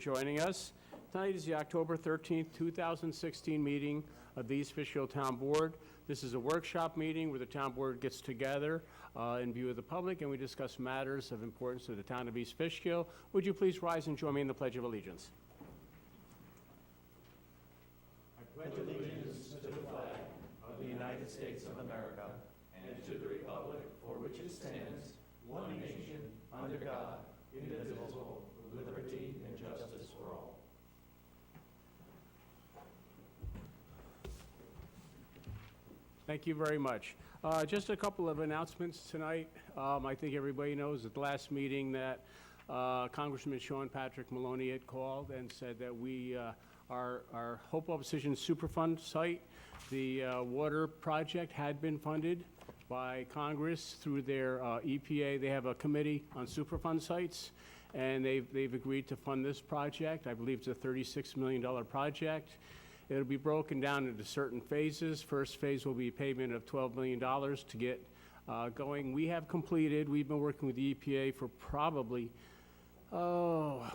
joining us. Tonight is the October 13th, 2016 meeting of the East Fishkill Town Board. This is a workshop meeting where the town board gets together in view of the public, and we discuss matters of importance to the town of East Fishkill. Would you please rise and join me in the Pledge of Allegiance? I pledge allegiance to the flag of the United States of America and to the republic for which it stands, one nation, under God, indivisible, with liberty and justice for all. Thank you very much. Just a couple of announcements tonight. I think everybody knows at the last meeting that Congressman Sean Patrick Maloney had called and said that our Hopewell Precision Superfund site, the water project had been funded by Congress through their EPA. They have a committee on Superfund sites, and they've agreed to fund this project. I believe it's a $36 million project. It'll be broken down into certain phases. First phase will be a payment of $12 million to get going. We've been working with the EPA for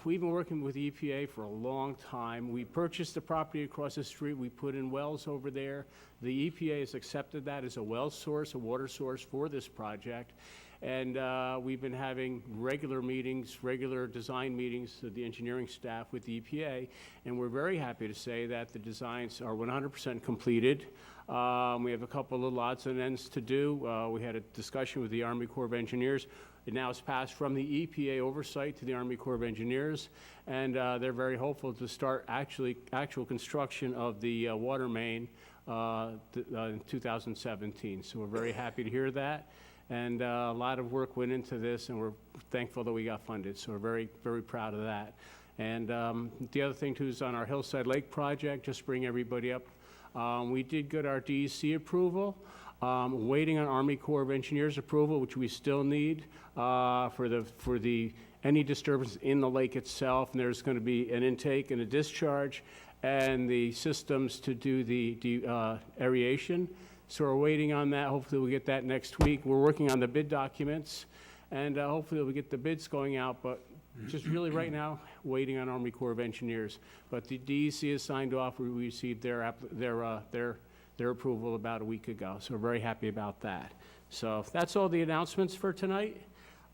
we've been working with the EPA for a long time. We purchased the property across the street. We put in wells over there. The EPA has accepted that as a well source, a water source for this project. And we've been having regular meetings, regular design meetings with the engineering staff with the EPA, and we're very happy to say that the designs are 100% completed. We have a couple of odds and ends to do. We had a discussion with the Army Corps of Engineers. It now has passed from the EPA oversight to the Army Corps of Engineers, and they're very hopeful to start actual construction of the water main in 2017. So we're very happy to hear that. And a lot of work went into this, and we're thankful that we got funded. So we're very, very proud of that. And the other thing, too, is on our Hillside Lake project, just bring everybody up. We did get our DEC approval. Waiting on Army Corps of Engineers approval, which we still need for any disturbance in the lake itself. And there's going to be an intake and a discharge, and the systems to do the aeration. So we're waiting on that. Hopefully we'll get that next week. We're working on the bid documents, and hopefully we'll get the bids going out, but just really right now, waiting on Army Corps of Engineers. But the DEC has signed off. We received their approval about a week ago, so we're very happy about that. So that's all the announcements for tonight.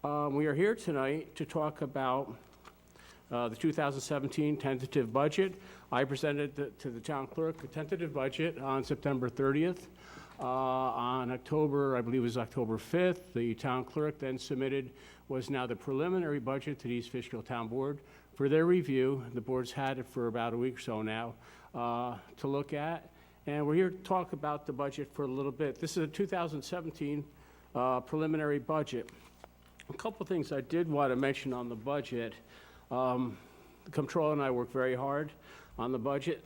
We are here tonight to talk about the 2017 tentative budget. I presented to the town clerk a tentative budget on September 30th. On October, I believe it was October 5th, the town clerk then submitted was now the preliminary budget to the East Fishkill Town Board for their review. The board's had it for about a week or so now to look at. And we're here to talk about the budget for a little bit. This is a 2017 preliminary budget. A couple things I did want to mention on the budget. The comptroller and I worked very hard on the budget.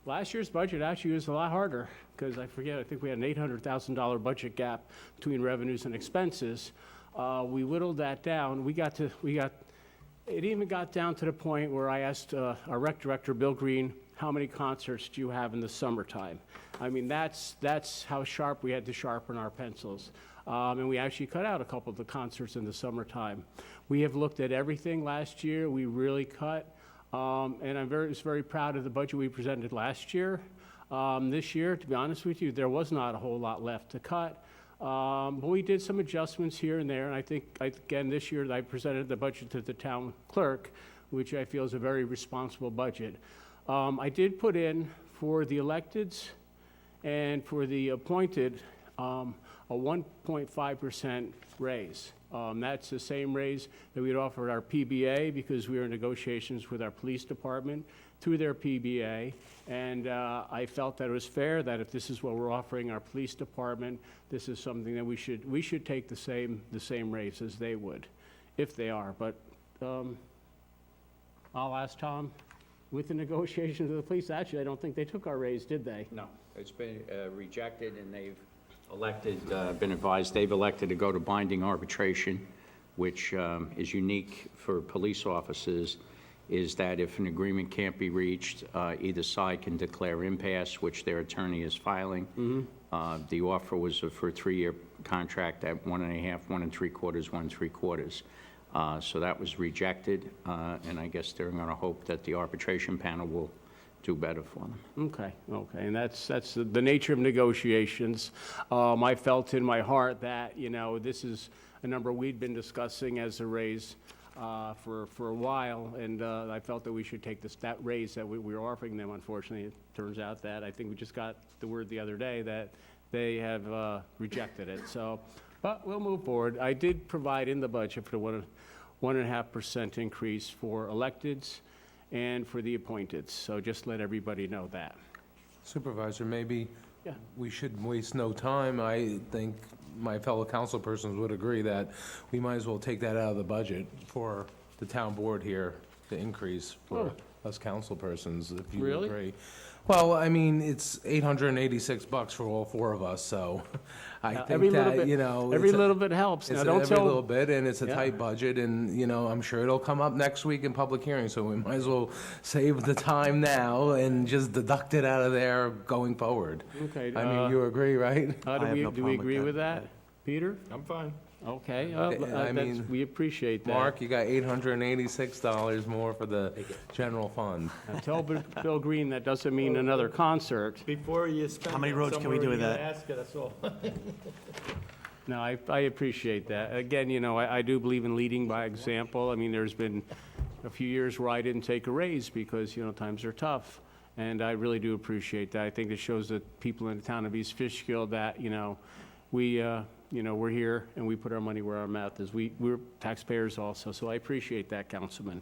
Last year's budget actually was a lot harder because I think we had an $800,000 budget gap between revenues and expenses. We whittled that down. It even got down to the point where I asked our rec director, Bill Green, how many concerts do you have in the summertime? I mean, that's how sharp we had to sharpen our pencils. And we actually cut out a couple of the concerts in the summertime. We have looked at everything last year. We really cut. And I was very proud of the budget we presented last year. This year, to be honest with you, there was not a whole lot left to cut. But we did some adjustments here and there, and I think, again, this year I presented the budget to the town clerk, which I feel is a very responsible budget. I did put in for the electeds and for the appointed a 1.5% raise. That's the same raise that we'd offered our PBA because we were in negotiations with our police department through their PBA. And I felt that it was fair that if this is what we're offering our police department, this is something that we should take the same raise as they would, if they are. But I'll ask Tom. With the negotiations with the police, actually, I don't think they took our raise, did they? No, it's been rejected, and they've been advised they've elected to go to binding arbitration, which is unique for police officers, is that if an agreement can't be reached, either side can declare impasse, which their attorney is filing. Mm-hmm. The offer was for a 3-year contract at 1.5, 1 3/4, 1 3/4. So that was rejected, and I guess they're going to hope that the arbitration panel will do better for them. Okay, and that's the nature of negotiations. I felt in my heart that, this is a number we'd been discussing as a raise for a while, and I felt that we should take that raise that we were offering them. Unfortunately, it turns out that I think we just got the word the other day that they have rejected it. So, but we'll move forward. I did provide in the budget for the 1.5% increase for electeds and for the appointeds. So just let everybody know that. Supervisor, maybe Yeah. we should waste no time. I think my fellow councilpersons would agree that we might as well take that out of the budget for the town board here, the increase for us councilpersons, if you Really? agree. Well, I mean, it's $886 for all four of us, so I Every think little that, bit, every little bit helps. Now, it's don't every little tell, bit, and it's a Yeah. tight budget, and, I'm sure it'll come up next week in public hearing, so we might as well save the time now and just deduct it out of there going forward. okay. I mean, you agree, right? I have no Do we problem with agree that. with that? Peter? I'm fine. Okay, I mean, we appreciate that. Mark, you got $886 more for the general fund. Now, tell Bill Green that doesn't mean another concert. Before you spend How many roads can we do with that? Ask it, that's all. No, I appreciate that. Again, I do believe in leading by example. I mean, there's been a few years where I didn't take a raise because, times are tough. And I really do appreciate that. I think it shows the people in the town of East Fishkill that, we're here and we put our money where our mouth is. We're taxpayers also, so I appreciate that, Councilman.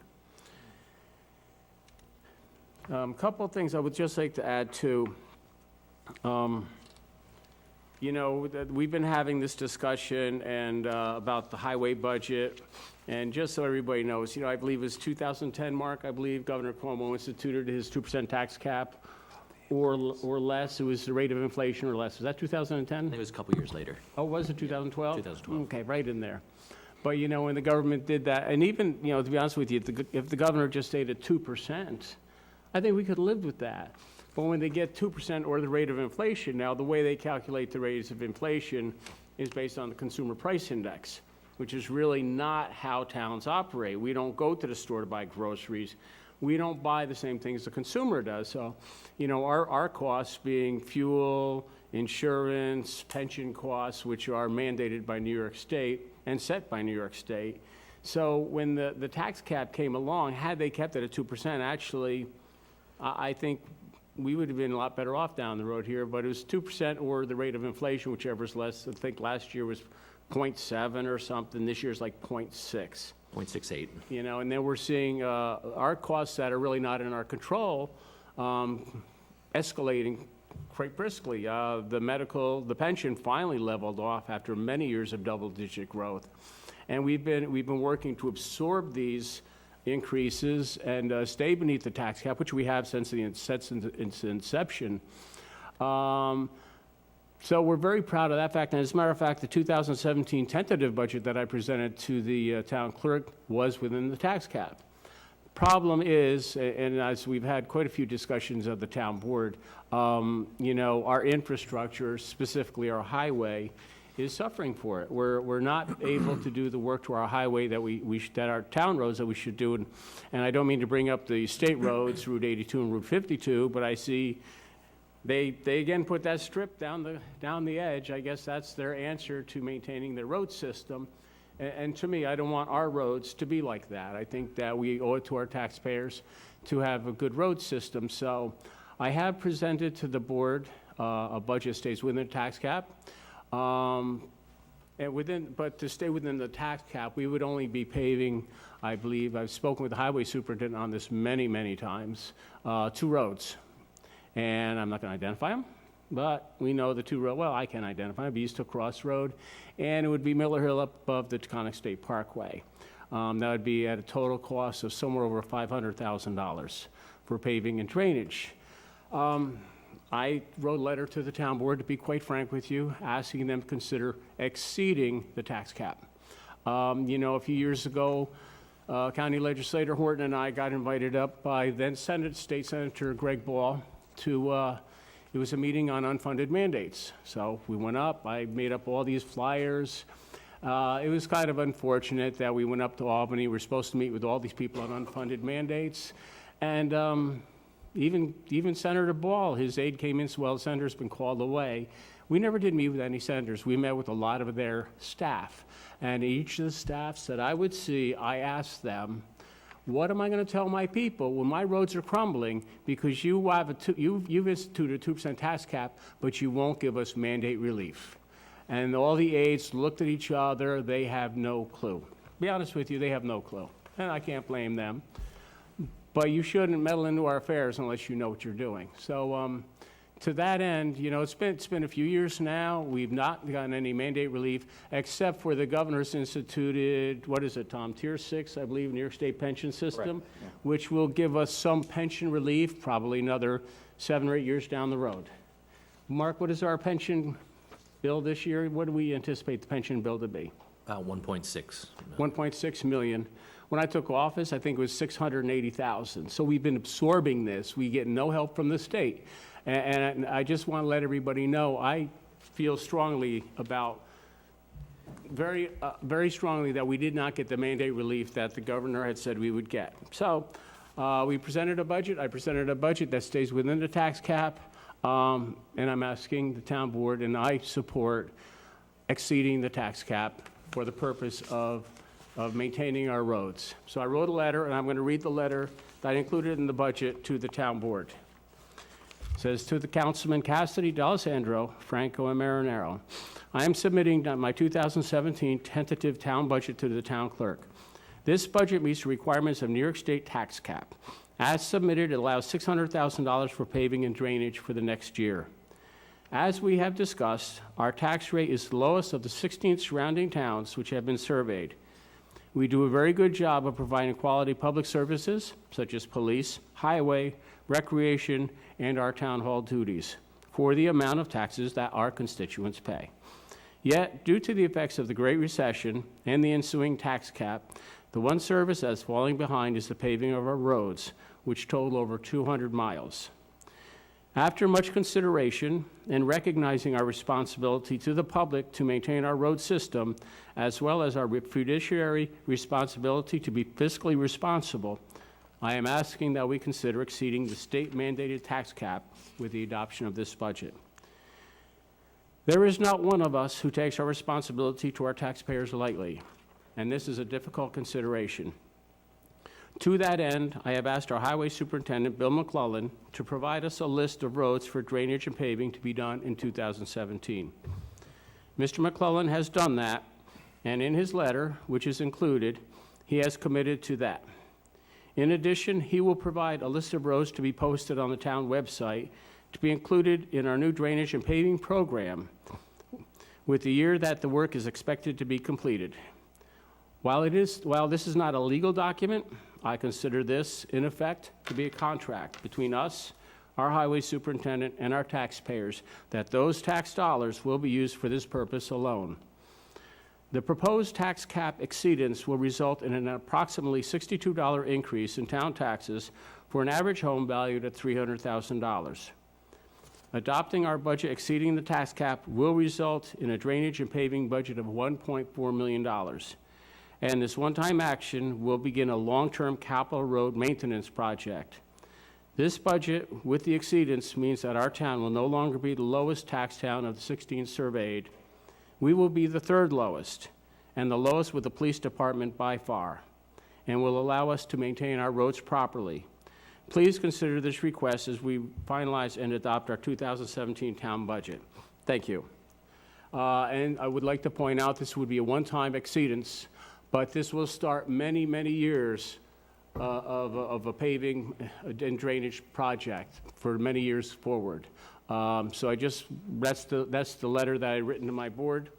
Couple of things I would just like to add to. That we've been having this discussion and about the highway budget, and just so everybody knows, I believe it was 2010, Mark, I believe Governor Cuomo instituted his 2% tax cap or less. It was the rate of inflation or less. Was that 2010? It was a couple years later. Oh, was it 2012? 2012. Okay, right in there. But, when the government did that, and even, to be honest with you, if the governor just stayed at 2%, I think we could have lived with that. But when they get 2% or the rate of inflation, now the way they calculate the rates of inflation is based on the consumer price index, which is really not how towns operate. We don't go to the store to buy groceries. We don't buy the same things the consumer does. So, our costs being fuel, insurance, pension costs, which are mandated by New York State and set by New York State. So when the tax cap came along, had they kept it at 2%, actually, I think we would have been a lot better off down the road here, but it was 2% or the rate of inflation, whichever is less. I think last year was 0.7 or something. This year's like 0.6. 0.68. And then we're seeing our costs that are really not in our control escalating quite briskly. The pension finally leveled off after many years of double-digit growth. And we've been working to absorb these increases and stay beneath the tax cap, which we have since its inception. So we're very proud of that fact. And as a matter of fact, the 2017 tentative budget that I presented to the town clerk was within the tax cap. Problem is, and as we've had quite a few discussions of the town board, our infrastructure, specifically our highway, is suffering for it. We're not able to do the work to our highway that our town roads that we should do. And I don't mean to bring up the state roads, Route 82 and Route 52, but I see they again put that strip down the edge. I guess that's their answer to maintaining their road system. And to me, I don't want our roads to be like that. I think that we owe it to our taxpayers to have a good road system. So I have presented to the board a budget stays within the tax cap. But to stay within the tax cap, we would only be paving, I believe, I've spoken with the highway superintendent on this many, many times, 2 roads. And I'm not going to identify them, but we know the 2 roads. Well, I can identify them, East Hill Cross Road, and it would be Miller Hill up above the Taconic State Parkway. That would be at a total cost of somewhere over $500,000 for paving and drainage. I wrote a letter to the town board, to be quite frank with you, asking them to consider exceeding the tax cap. A few years ago, County Legislator Horton and I got invited up by then State Senator Greg Ball to, it was a meeting on unfunded mandates. So we went up, I made up all these flyers. It was kind of unfortunate that we went up to Albany. We're supposed to meet with all these people on unfunded mandates. And even Senator Ball, his aide came in, said, well, the senator's been called away. We never did meet with any senators. We met with a lot of their staff. And each of the staffs that I would see, I asked them, what am I going to tell my people when my roads are crumbling because you've instituted a 2% tax cap, but you won't give us mandate relief? And all the aides looked at each other. They have no clue. To be honest with you, they have no clue. And I can't blame them. But you shouldn't meddle into our affairs unless you know what you're doing. So to that end, you know, it's been a few years now. We've not gotten any mandate relief, except for the governor's instituted, what is it, Tom, Tier 6, I believe, New York State pension system, yeah. which will give us some pension relief, probably another 7 or 8 years down the road. Mark, what is our pension bill this year? What do we anticipate the pension bill to be? 1.6. 1.6 million. When I took office, I think it was 680,000. So we've been absorbing this. We get no help from the state. And I just want to let everybody know, I feel strongly about, very strongly that we did not get the mandate relief that the governor had said we would get. So we presented a budget. I presented a budget that stays within the tax cap. And I'm asking the town board, and I support exceeding the tax cap for the purpose of maintaining our roads. So I wrote a letter, and I'm going to read the letter that I included in the budget to the town board. It says, to the Councilman Cassidy, D'Alessandro, Franco, and Marinero, I am submitting my 2017 tentative town budget to the town clerk. This budget meets the requirements of New York State tax cap. As submitted, it allows $600,000 for paving and drainage for the next year. As we have discussed, our tax rate is the lowest of the 16 surrounding towns which have been surveyed. We do a very good job of providing quality public services, such as police, highway, recreation, and our town hall duties, for the amount of taxes that our constituents pay. Yet, due to the effects of the Great Recession and the ensuing tax cap, the one service that's falling behind is the paving of our roads, which total over 200 miles. After much consideration and recognizing our responsibility to the public to maintain our road system, as well as our fiduciary responsibility to be fiscally responsible, I am asking that we consider exceeding the state-mandated tax cap with the adoption of this budget. There is not one of us who takes our responsibility to our taxpayers lightly, and this is a difficult consideration. To that end, I have asked our Highway Superintendent, Bill McClellan, to provide us a list of roads for drainage and paving to be done in 2017. Mr. McClellan has done that, and in his letter, which is included, he has committed to that. In addition, he will provide a list of roads to be posted on the town website to be included in our new drainage and paving program with the year that the work is expected to be completed. While this is not a legal document, I consider this, in effect, to be a contract between us, our highway superintendent, and our taxpayers, that those tax dollars will be used for this purpose alone. The proposed tax cap exceedance will result in an approximately $62 increase in town taxes for an average home valued at $300,000. Adopting our budget exceeding the tax cap will result in a drainage and paving budget of $1.4 million. And this one-time action will begin a long-term capital road maintenance project. This budget, with the exceedance, means that our town will no longer be the lowest tax town of the 16 surveyed. We will be the third lowest, and the lowest with the police department by far, and will allow us to maintain our roads properly. Please consider this request as we finalize and adopt our 2017 town budget. Thank you. And I would like to point out this would be a one-time exceedance, but this will start many, many years of a paving and drainage project for many years forward. So that's the letter that I've written to my board.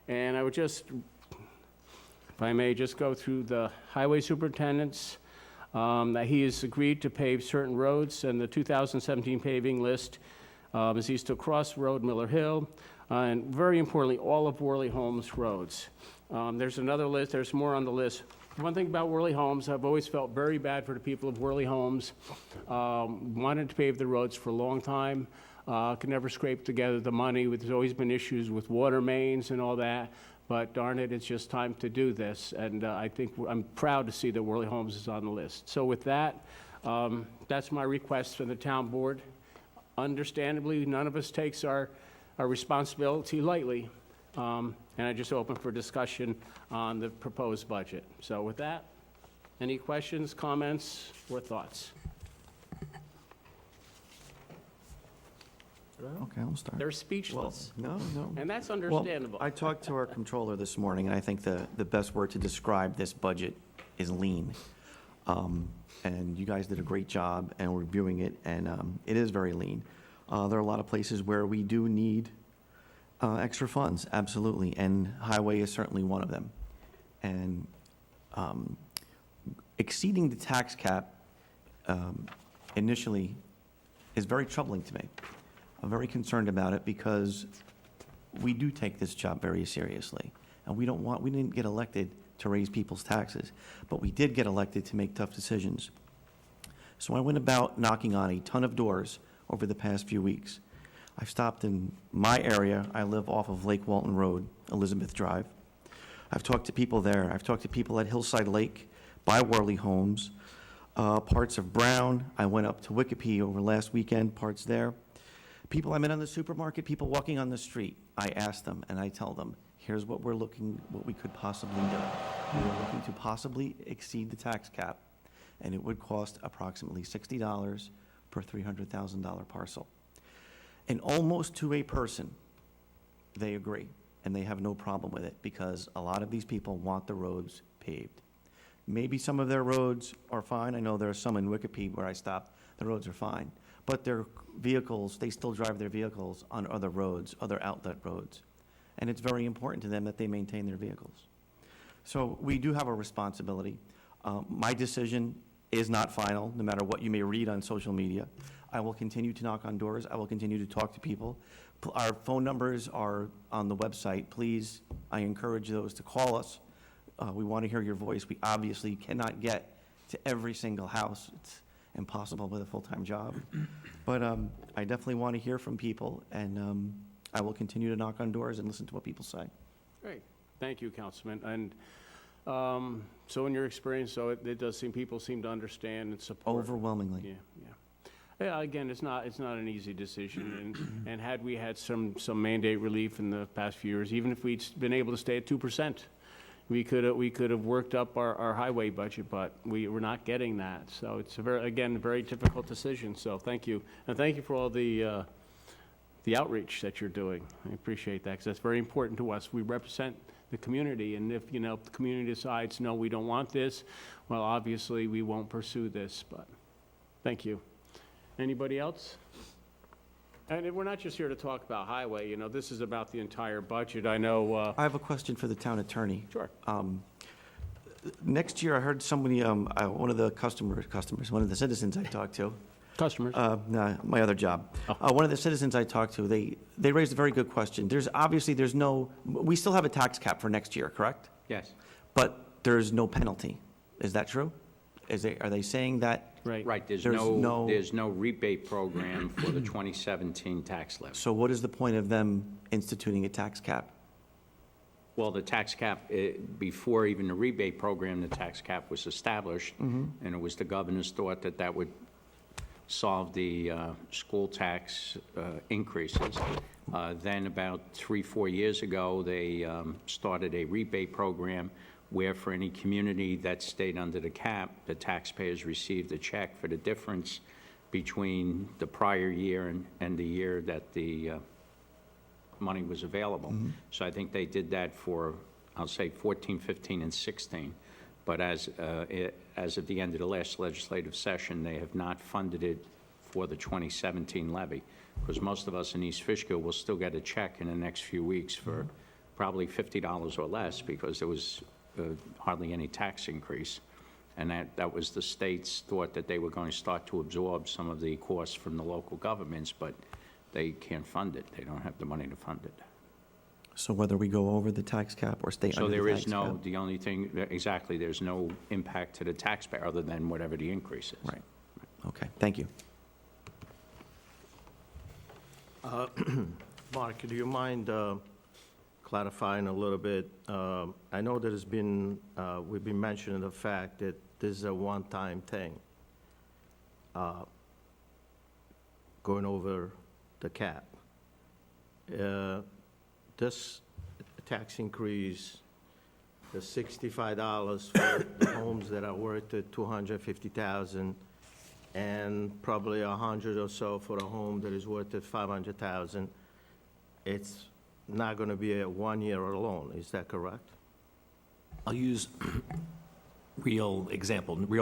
And I would just, if I may, just go through the highway superintendents, that he has agreed to pave certain roads, and the 2017 paving list is East Cross Road, Miller Hill, and very importantly, all of Worley Homes roads. There's another list, there's more on the list. One thing about Worley Homes, I've always felt very bad for the people of Worley Homes. Wanted to pave the roads for a long time, could never scrape together the money. There's always been issues with water mains and all that. but darn it, it's just time to do this, and I think I'm proud to see that Worley Homes is on the list. So with that, that's my request from the town board. Understandably, none of us takes our responsibility lightly, and I just open for discussion on the proposed budget. So with that, any questions, comments, or thoughts? Okay, I'll start. They're speechless, No. and that's Well, understandable. I talked to our controller this morning, and I think the best word to describe this budget is lean. And you guys did a great job and reviewing it, and it is very lean. There are a lot of places where we do need extra funds, absolutely, and highway is certainly one of them. And exceeding the tax cap initially is very troubling to me. I'm very concerned about it because we do take this job very seriously. And we didn't get elected to raise people's taxes, but we did get elected to make tough decisions. So I went about knocking on a ton of doors over the past few weeks. I've stopped in my area. I live off of Lake Walton Road, Elizabeth Drive. I've talked to people there. I've talked to people at Hillside Lake, by Worley Homes, parts of Brown. I went up to Wikipedia over last weekend, parts there. People I met in the supermarket, people walking on the street, I ask them and I tell them, here's what what we could possibly do. We're looking to possibly exceed the tax cap, and it would cost approximately $60 per $300,000 parcel. And almost to a person, they agree, and they have no problem with it, because a lot of these people want the roads paved. Maybe some of their roads are fine. I know there are some in Wikipedia where I stopped, the roads are fine. But their vehicles, they still drive their vehicles on other roads, other outlet roads. And it's very important to them that they maintain their vehicles. So we do have a responsibility. My decision is not final, no matter what you may read on social media. I will continue to knock on doors. I will continue to talk to people. Our phone numbers are on the website. Please, I encourage those to call us. We want to hear your voice. We obviously cannot get to every single house. It's impossible with a full-time job. But I definitely want to hear from people, and I will continue to knock on doors and listen to what people say. Great, thank you, Councilman. And so in your experience, so it does seem, people seem to understand and support. Overwhelmingly. Yeah. Yeah, again, it's not an easy decision, and had we had some mandate relief in the past few years, even if we'd been able to stay at 2%, we could have worked up our highway budget, but we're not getting that. So it's a very difficult decision, so thank you. And thank you for all the outreach that you're doing. I appreciate that, because that's very important to us. We represent the community, and if, the community decides, no, we don't want this, well, obviously, we won't pursue this, but thank you. Anybody else? And we're not just here to talk about highway, this is about the entire budget. I know, I have a question for the town attorney. sure. Next year, I heard somebody, one of the customers, one of the citizens I talked to, Customers. no, my other job. One of the citizens I talked to, they raised a very good question. We still have a tax cap for next year, correct? Yes. But there's no penalty. Is that true? Are they saying that? Right, there's There's no no- rebate program for the 2017 tax levy. So what is the point of them instituting a tax cap? Well, the tax cap, before even the rebate program, the tax cap was established, and it was the governor's thought that that would solve the school tax increases. Then about 3-4 years ago, they started a rebate program where for any community that stayed under the cap, the taxpayers received a check for the difference between the prior year and the year that the money was available. So I think they did that for, I'll say, 14, 15, and 16. But as of the end of the last legislative session, they have not funded it for the 2017 levy, because most of us in East Fishkill will still get a check in the next few weeks for probably $50 or less, because there was hardly any tax increase. And that was the state's thought, that they were going to start to absorb some of the costs from the local governments, but they can't fund it. They don't have the money to fund it. So whether we go over the tax cap or stay So under there the is tax no, cap? the only thing, exactly, there's no impact to the taxpayer other than whatever the increase is. Right. Okay, thank you. Mark, do you mind clarifying a little bit. I know there's been, we've been mentioning the fact that this is a one-time thing, going over the cap. This tax increase, the $65 for the homes that are worth $250,000, and probably $100 or so for a home that is worth $500,000, it's not going to be a 1 year alone, is that correct? I'll use real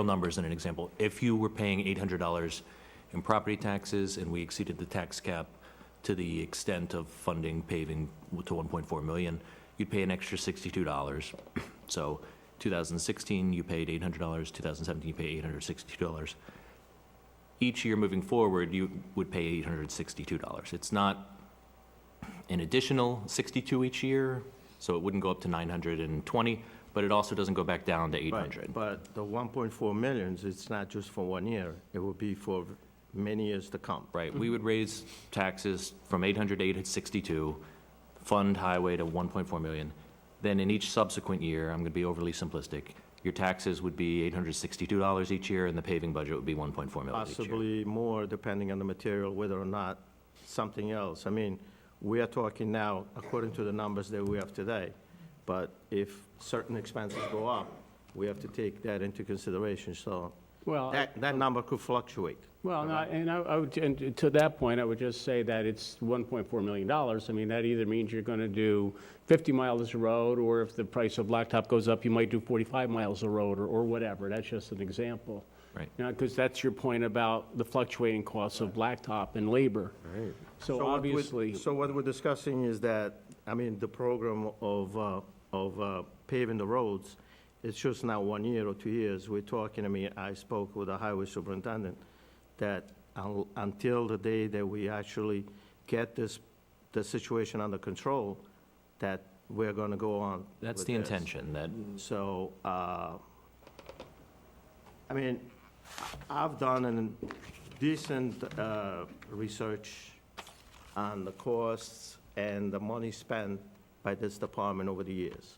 numbers in an example. If you were paying $800 in property taxes and we exceeded the tax cap to the extent of funding paving to 1.4 million, you'd pay an extra $62. So 2016, you paid $800, 2017, you pay $862. Each year moving forward, you would pay $862. It's not an additional 62 each year, so it wouldn't go up to 920, but it also doesn't go back down to 800. But the 1.4 millions, it's not just for 1 year, it will be for many years to come. Right, we would raise taxes from 800 to 862, fund highway to 1.4 million. Then in each subsequent year, I'm going to be overly simplistic, your taxes would be $862 each year, and the paving budget would be 1.4 million each year. Possibly more, depending on the material, whether or not something else. I mean, we are talking now, according to the numbers that we have today, but if certain expenses go up, we have to take that into consideration, so Well, that number could fluctuate. well, no, and I would, and to that point, I would just say that it's $1.4 million. I mean, that either means you're going to do 50 miles of road, or if the price of blacktop goes up, you might do 45 miles of road, or whatever. That's just an example. Right. You know, because that's your point about the fluctuating costs of blacktop and labor. Right. So what we- obviously, So what we're discussing is that, I mean, the program of paving the roads, it's just not 1 year or 2 years. We're talking, I mean, I spoke with the highway superintendent, that until the day that we actually get the situation under control, that we're gonna go on That's with the this. intention, that, So, I mean, I've done a decent research on the costs and the money spent by this department over the years.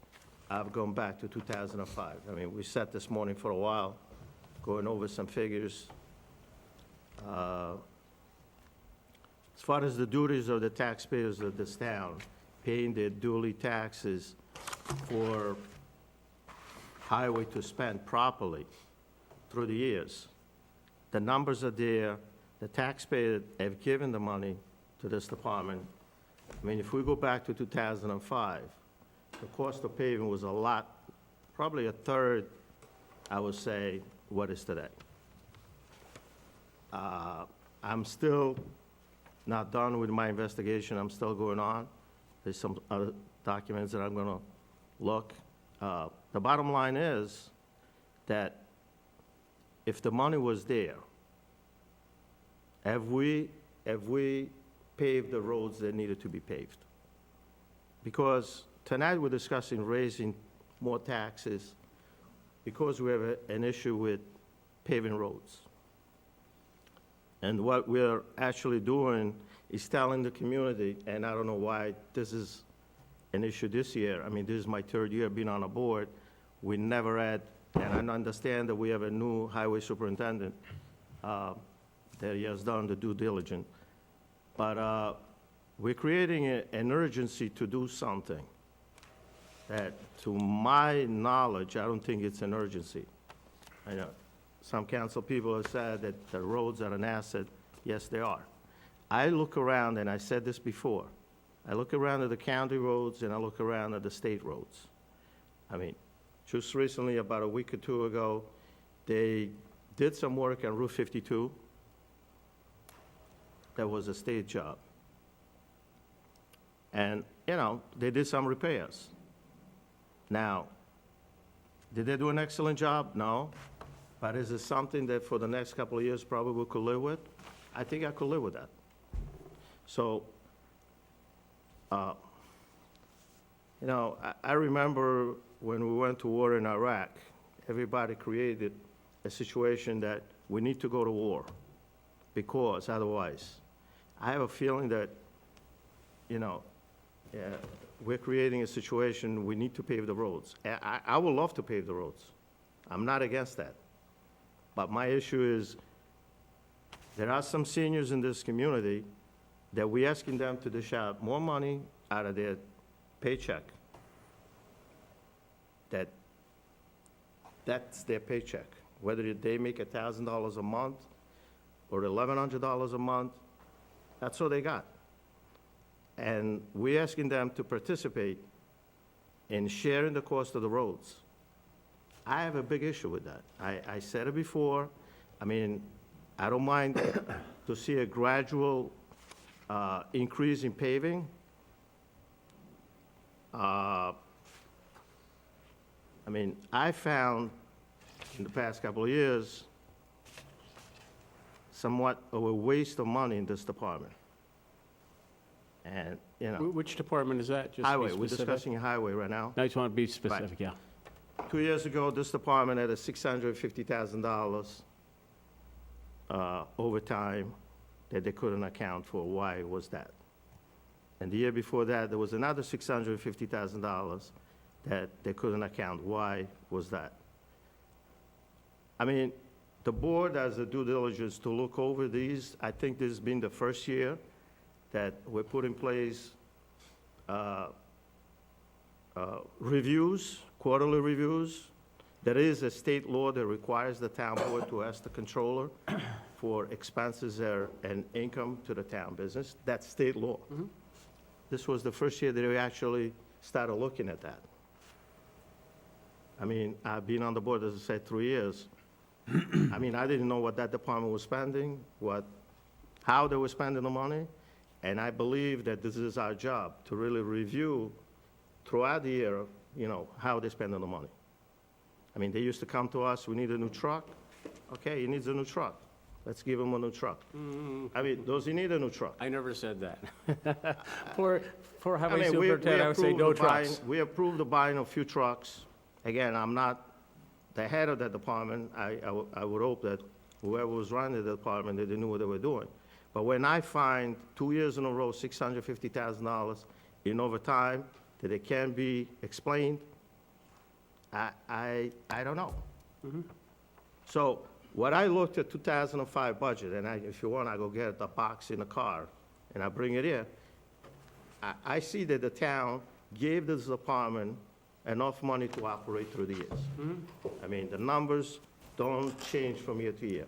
I've gone back to 2005. I mean, we sat this morning for a while, going over some figures. As far as the duties of the taxpayers of this town, paying their duly taxes for highway to spend properly through the years. The numbers are there, the taxpayers have given the money to this department. I mean, if we go back to 2005, the cost of paving was a lot, probably a third, I would say, what is today. I'm still not done with my investigation, I'm still going on. There's some other documents that I'm gonna look. The bottom line is that if the money was there, have we paved the roads that needed to be paved? Because tonight we're discussing raising more taxes because we have an issue with paving roads. And what we're actually doing is telling the community, and I don't know why this is an issue this year. I mean, this is my third year being on a board. We never had, and I understand that we have a new highway superintendent that he has done the due diligence. But we're creating an urgency to do something that, to my knowledge, I don't think it's an urgency. I know some council people have said that the roads are an asset. Yes, they are. I look around, and I said this before, I look around at the county roads and I look around at the state roads. I mean, just recently, about a week or two ago, they did some work on Route 52. That was a state job. And, you know, they did some repairs. Now, did they do an excellent job? No. But is it something that for the next couple of years probably we could live with? I think I could live with that. So, you know, I remember when we went to war in Iraq, everybody created a situation that we need to go to war because otherwise, I have a feeling that, you know, we're creating a situation, we need to pave the roads. I would love to pave the roads. I'm not against that. But my issue is, there are some seniors in this community that we're asking them to dish out more money out of their paycheck. That's their paycheck. Whether they make $1,000 a month or $1,100 a month, that's all they got. And we're asking them to participate in sharing the cost of the roads. I have a big issue with that. I said it before. I mean, I don't mind to see a gradual increase in paving. I mean, I found in the past couple of years somewhat of a waste of money in this department. And, you know, Which department is that? Just to be highway, we're specific. discussing highway right now. I just want to be specific, yeah. 2 years ago, this department had a $650,000 overtime that they couldn't account for. Why was that? And the year before that, there was another $650,000 that they couldn't account. Why was that? I mean, the board has the due diligence to look over these. I think this has been the first year that we put in place reviews, quarterly reviews. There is a state law that requires the town board to ask the controller for expenses and income to the town business. That's state law. This was the first year that we actually started looking at that. I mean, I've been on the board, as I said, 3 years. I mean, I didn't know what that department was spending, how they were spending the money, and I believe that this is our job, to really review throughout the year, you know, how they're spending the money. I mean, they used to come to us, we need a new truck. Okay, he needs a new truck. Let's give him a new truck. I mean, does he need a new truck? I never said that. Poor I highway mean, superintendent, I would say no trucks. We approved the buying of a few trucks. Again, I'm not the head of that department. I would hope that whoever was running the department, that they knew what they were doing. But when I find 2 years in a row, $650,000 in overtime, that it can be explained, I don't know. So what I looked at 2005 budget, and if you want, I go get the box in the car, and I bring it in. I see that the town gave this department enough money to operate through the years. I mean, the numbers don't change from year to year.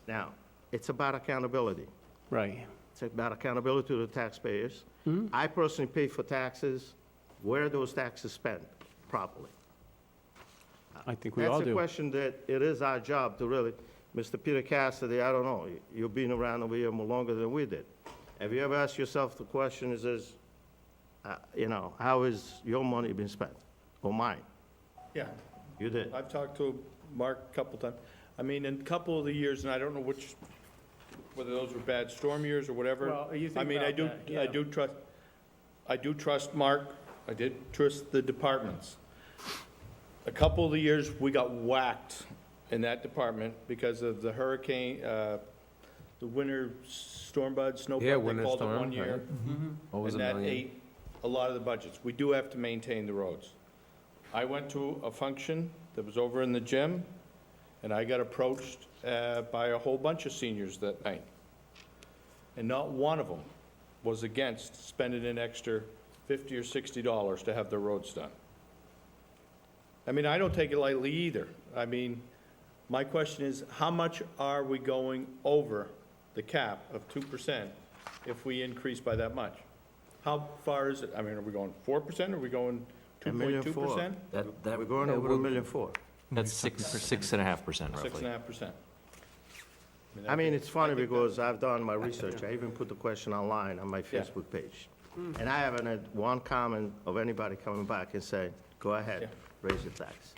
Now, it's about accountability. Right. It's about accountability to the taxpayers. I personally pay for taxes, where those taxes spent properly. I think we all That's a do. question that it is our job to really, Mr. Peter Cassidy, I don't know, you've been around over here more longer than we did. Have you ever asked yourself the question, you know, how is your money being spent, or mine? Yeah, You did. I've talked to Mark a couple times. I mean, in a couple of the years, and I don't know whether those were bad storm years or whatever. Well, you think I mean, about that, yeah. I do trust Mark. I did trust the departments. A couple of the years, we got whacked in that department because of the hurricane, the winter storm bud, snow Yeah, bud, they winter called it storm, one year. What was And it, that million? ate a lot of the budgets. We do have to maintain the roads. I went to a function that was over in the gym, and I got approached by a whole bunch of seniors that night. And not one of them was against spending an extra $50 or $60 to have the roads done. I mean, I don't take it lightly either. I mean, my question is, how much are we going over the cap of 2% if we increase by that much? How far is it? I mean, are we going 4%? Are we going $1.4 million. 2.2%? We're going over $1.4 million. That's 6.5% roughly. 6.5%. I mean, it's funny because I've done my research. I even put the question online on my Yeah. Facebook page. And I haven't had one comment of anybody coming back and saying, go ahead, raise your tax.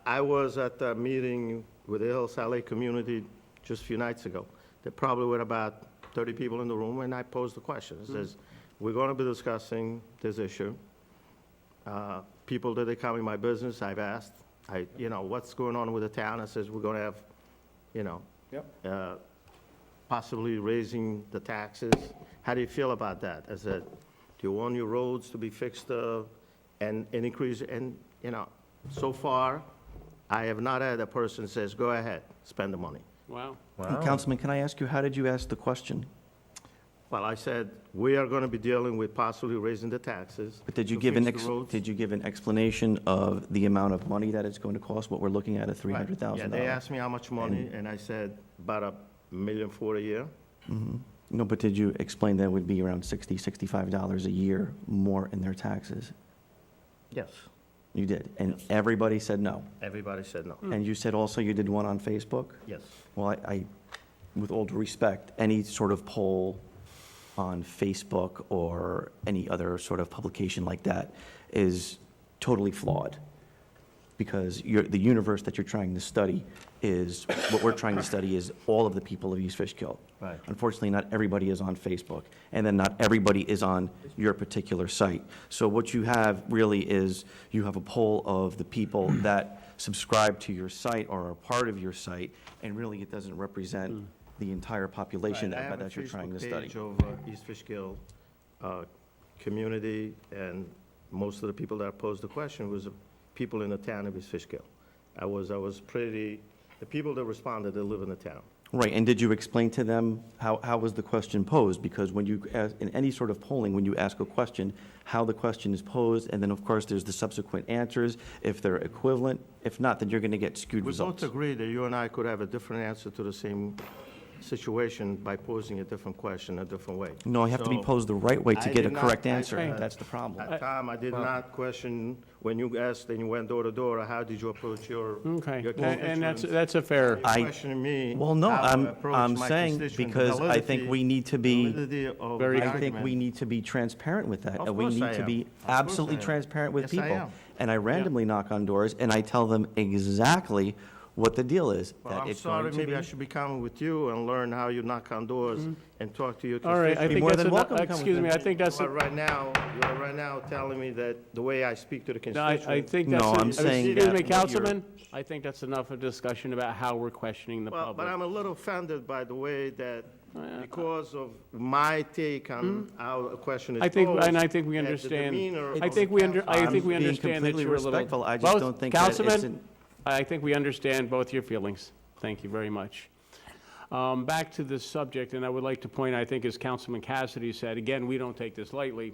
I was at a meeting with the Hills LA community just a few nights ago. There probably were about 30 people in the room, and I posed the question. It says, we're going to be discussing this issue. People that they come in my business, I've asked, you know, what's going on with the town? I says, we're going to have, you know, possibly raising the taxes. How do you feel about that? I said, Do you want your roads to be fixed and increase? And, so far, I have not had a person says, go ahead, spend the money. Wow. Wow. Councilman, can I ask you, how did you ask the question? Well, I said, we are going to be dealing with possibly raising the taxes. But did you to give fix the roads. did you give an explanation of the amount of money that it's going to cost, what we're looking at Right. $300,000? Yeah, they asked me how much money, and I said, about $1 million for a year. No, but did you explain that it would be around $65 a year more in their taxes? Yes. You did, and everybody said no. Everybody said no. And you said also you did one on Facebook? Yes. Well, with all due respect, any sort of poll on Facebook or any other sort of publication like that is totally flawed, because the universe that you're trying to study is, what we're trying to study is all of the people of East Fishkill. Right. Unfortunately, not everybody is on Facebook, and then not everybody is on your particular site. So what you have really is, you have a poll of the people that subscribe to your site or are part of your site, and really it doesn't represent the entire population Right, I have a that you're trying to Facebook study. page of East Fishkill community, and most of the people that posed the question was people in the town of East Fishkill. I was pretty, the people that responded, they live in the town. Right, and did you explain to them how was the question posed? Because when you, in any sort of polling, when you ask a question, how the question is posed, and then, of course, there's the subsequent answers, if they're equivalent. If not, then you're going to get skewed We results. both agree that you and I could have a different answer to the same situation by posing a different question a different way. No, I have to be So, posed the right way to I get a did not- correct I- answer. I- That's the problem. Tom, I did not question, when you asked and you went door to door, how did you approach your Okay, your and that's constituents? a fair, You I- questioning me. Well, no, how to I'm approach my saying, constituent, because I think we need to be, validity of Very- the I think we argument. need to be transparent with that. Of And we course need I to am. be Of course absolutely I am. transparent with Yes, I people. am. And I randomly knock on doors, and I tell them exactly what the deal is. Well, that I'm it's sorry, going to maybe be- I should be coming with you and learn how you knock on doors and talk to your all right, I constituents. think more that's, than welcome to come excuse with me, them. I think that's, You are right now telling me that the way I speak to the no, I constituents. think No, that's, I'm saying excuse that me, what you're- Councilman, I think that's enough of discussion about how we're questioning the Well, but public. I'm a little offended by the way that, because of my take on how a question is I think, posed, and I think we that the understand, demeanor I of think the we council- I think we I'm being understand that completely you're a little. respectful. I just Both- don't think that it's Councilman, I think we understand both your feelings. Thank you very much. Back to this subject, and I would like to point, I think as Councilman Cassidy said, again, we don't take this lightly.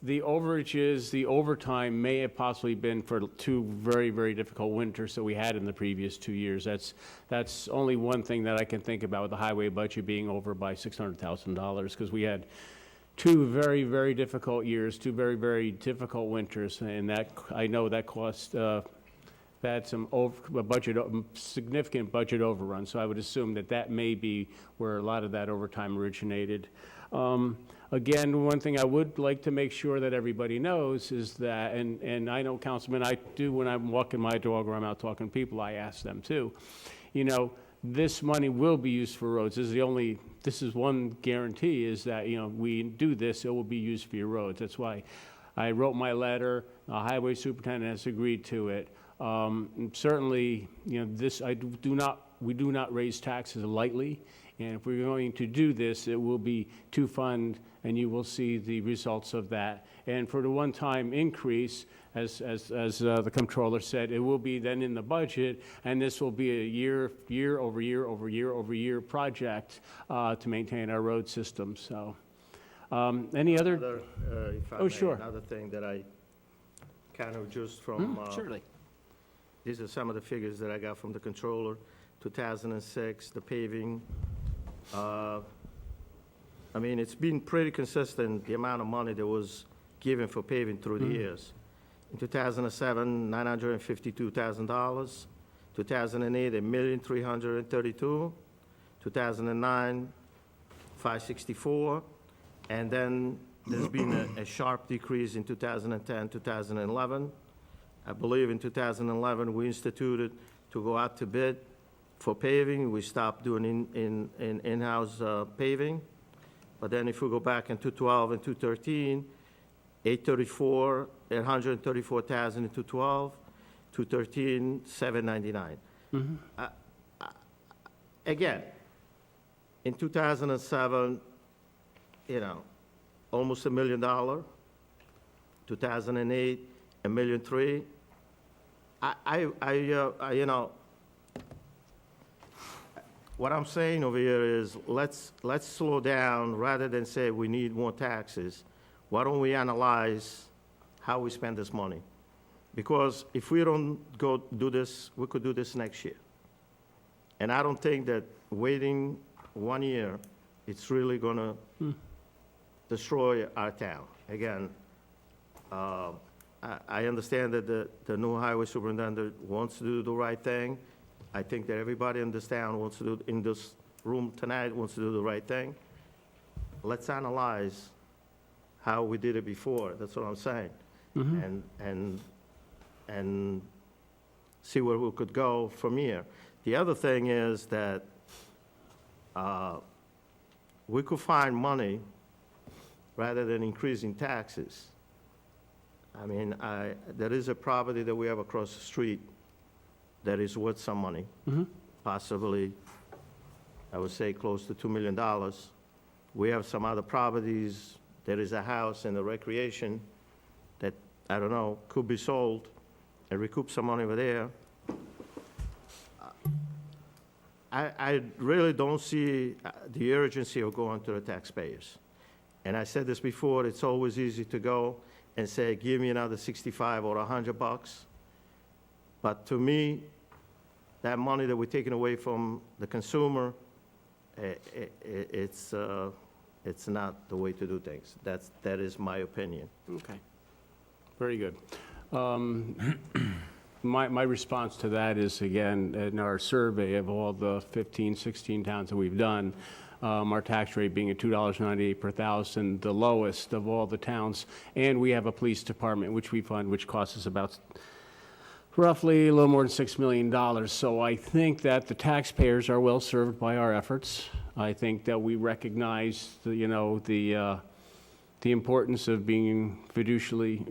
The overages, the overtime may have possibly been for two very, very difficult winters that we had in the previous 2 years. That's only one thing that I can think about with the highway budget being over by $600,000, because we had two very, very difficult years, two very, very difficult winters, and that, I know that cost, had some significant budget overrun, so I would assume that that may be where a lot of that overtime originated. Again, one thing I would like to make sure that everybody knows is that, and I know, Councilman, I do when I'm walking my dog or I'm out talking to people, I ask them too. This money will be used for roads. This is one guarantee, is that, we do this, it will be used for your roads. That's why I wrote my letter, the highway superintendent has agreed to it. Certainly, we do not raise taxes lightly, and if we're going to do this, it will be to fund, and you will see the results of that. And for the one-time increase, as the comptroller said, it will be then in the budget, and this will be a year over year project to maintain our road system, so. Any other? If I Oh, may, sure. Another thing that I kind of just from. Certainly. These are some of the figures that I got from the controller. 2006, the paving. It's been pretty consistent, the amount of money that was given for paving through the years. In 2007, $952,000. 2008, $1,332,000. 2009, $564,000. And then there's been a sharp decrease in 2010, 2011. I believe in 2011, we instituted to go out to bid for paving. We stopped doing in-house paving. But then if we go back in 2012 and 2013, 134,000 in 2012, 2013, 799. Again, in 2007, almost $1 million. 2008, $1.3 million. You know, what I'm saying over here is, let's slow down, rather than say we need more taxes. Why don't we analyze how we spend this money? Because if we don't go do this, we could do this next year. And I don't think that waiting 1 year, it's really gonna destroy our town. Again, I understand that the new highway superintendent wants to do the right thing. I think that everybody in this town wants to do, in this room tonight, wants to do the right thing. Let's analyze how we did it before, that's what I'm saying. And see where we could go from here. The other thing is that we could find money rather than increasing taxes. I mean, there is a property that we have across the street that is worth some money, possibly, I would say, close to $2 million. We have some other properties. There is a house and a recreation that, I don't know, could be sold and recoup some money over there. I really don't see the urgency of going to the taxpayers. And I said this before, it's always easy to go and say, give me another 65 or $100. But to me, that money that we're taking away from the consumer, it's not the way to do things. That is my opinion. Okay, very good. My response to that is, again, in our survey of all the 15, 16 towns that we've done, our tax rate being at $2.98 per thousand, the lowest of all the towns, and we have a police department, which we fund, which costs us about roughly a little more than $6 million. So I think that the taxpayers are well served by our efforts. I think that we recognize, the importance of being fiduciarily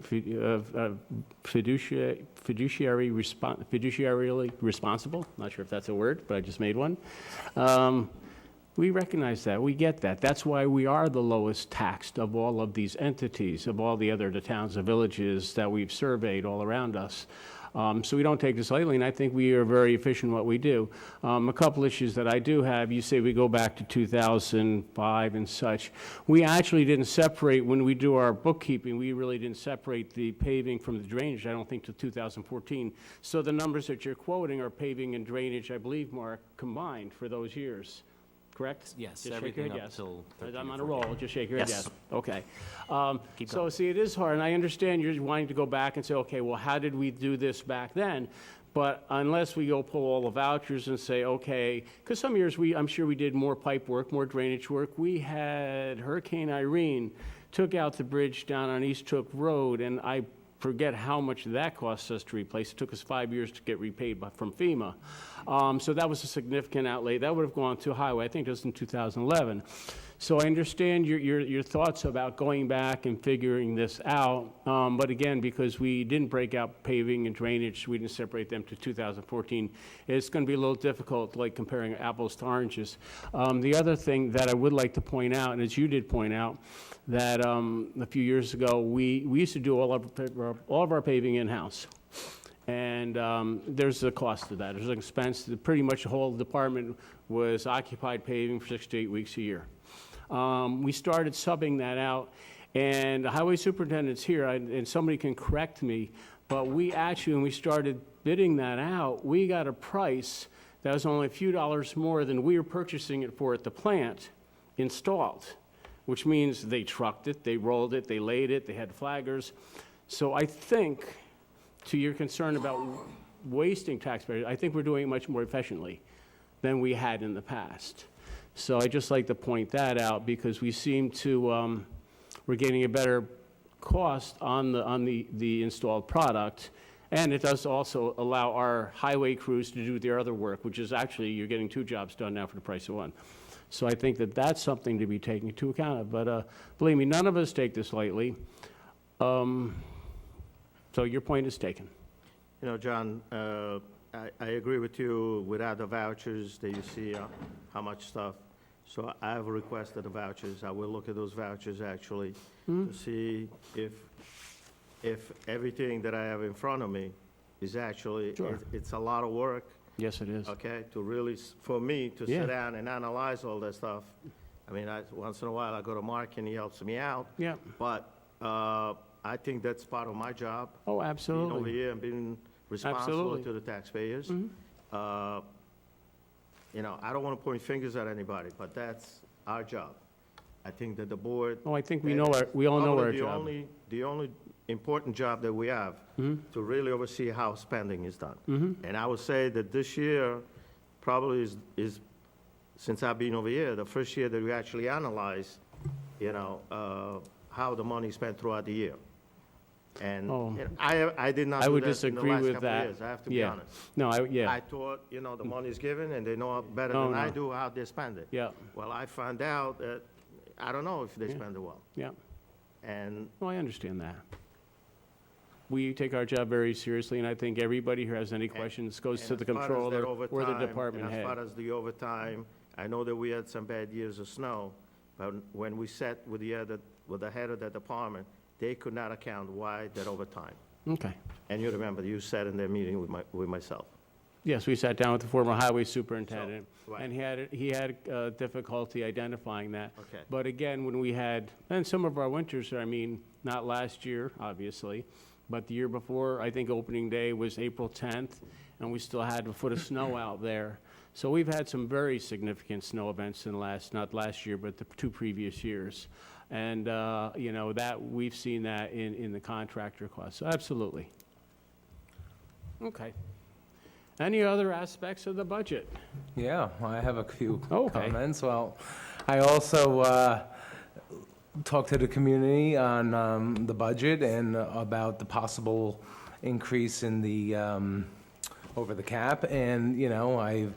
responsible. Not sure if that's a word, but I just made one. We recognize that. We get that. That's why we are the lowest taxed of all of these entities, of all the other towns and villages that we've surveyed all around us. So we don't take this lightly, and I think we are very efficient in what we do. A couple issues that I do have, you say we go back to 2005 and such. We actually didn't separate, when we do our bookkeeping, we really didn't separate the paving from the drainage, I don't think, till 2014. So the numbers that you're quoting are paving and drainage, I believe, Mark, combined for those years. Correct? Yes, Just shake everything your head up yes. till 13 I'm or on a 14. roll, just shake your head Yes. yes. Okay. Keep So, going. see, it is hard, and I understand you're wanting to go back and say, okay, well, how did we do this back then? But unless we go pull all the vouchers and say, okay, because some years I'm sure we did more pipe work, more drainage work. We had Hurricane Irene, took out the bridge down on East Took Road, and I forget how much that cost us to replace. It took us 5 years to get repaid from FEMA. So that was a significant outlay. That would have gone to highway. I think it was in 2011. So I understand your thoughts about going back and figuring this out. But again, because we didn't break out paving and drainage, we didn't separate them to 2014, it's going to be a little difficult, like comparing apples to oranges. The other thing that I would like to point out, and as you did point out, that a few years ago, we used to do all of our paving in-house. And there's a cost to that. There's an expense. Pretty much the whole department was occupied paving for 6 to 8 weeks a year. We started subbing that out, and the highway superintendent's here, and somebody can correct me, but we actually, when we started bidding that out, we got a price that was only a few dollars more than we were purchasing it for at the plant installed, which means they trucked it, they rolled it, they laid it, they had flaggers. So I think, to your concern about wasting taxpayers, I think we're doing it much more efficiently than we had in the past. So I'd just like to point that out, because we seem to, we're getting a better cost on the installed product, and it does also allow our highway crews to do their other work, which is actually, you're getting 2 jobs done now for the price of 1. So I think that that's something to be taken into account. But believe me, none of us take this lightly. So your point is taken. You know, John, I agree with you. Without the vouchers, that you see how much stuff. So I've requested the vouchers. I will look at those vouchers actually to see if everything that I have in front of me is actually, Sure. it's a lot of work, Yes, it is. okay, to really, for me to Yeah. sit down and analyze all that stuff. I mean, once in a while, I go to Mark and he helps me out. Yeah. But I think that's part of my job. Oh, Being over absolutely. here and being responsible Absolutely. to the taxpayers. You know, I don't want to point fingers at anybody, but that's our job. I think that the board. Oh, I think we know we all know our Probably job. The only important job that we have to really oversee how spending is done. And I would say that this year probably is, since I've been over here, the first year that we actually analyze, you know, how the money is spent throughout the year. And Oh. you know, I did not I do would that in the disagree last with couple of that. years, I have to be Yeah. honest. No, I yeah, thought, you know, the money is given and they know better Oh, than I no. do how they spend it. yeah, Well, I found out that, I don't know if they spend it well. yeah. And Well, I understand that. We take our job very seriously, and I think everybody who has any questions goes to and the as far as controller that or the overtime, department and as far head. as the overtime, I know that we had some bad years of snow, but when we sat with the head of the department, they could not account why that overtime. Okay. And you remember, you sat in that meeting with myself. Yes, we sat down with the former highway superintendent, right. and he had difficulty identifying that. Okay. But again, when we had, and some of our winters, I mean, not last year, obviously, but the year before, I think opening day was April 10th, and we still had a foot of snow out there. So we've had some very significant snow events in the last, not last year, but the 2 previous years. And, you know, that, we've seen that in the contractor costs, so absolutely. Okay. Any other aspects of the budget? Yeah, I have a few Okay. comments. Well, I also talked to the community on the budget and about the possible increase in the over the cap. And, you know, I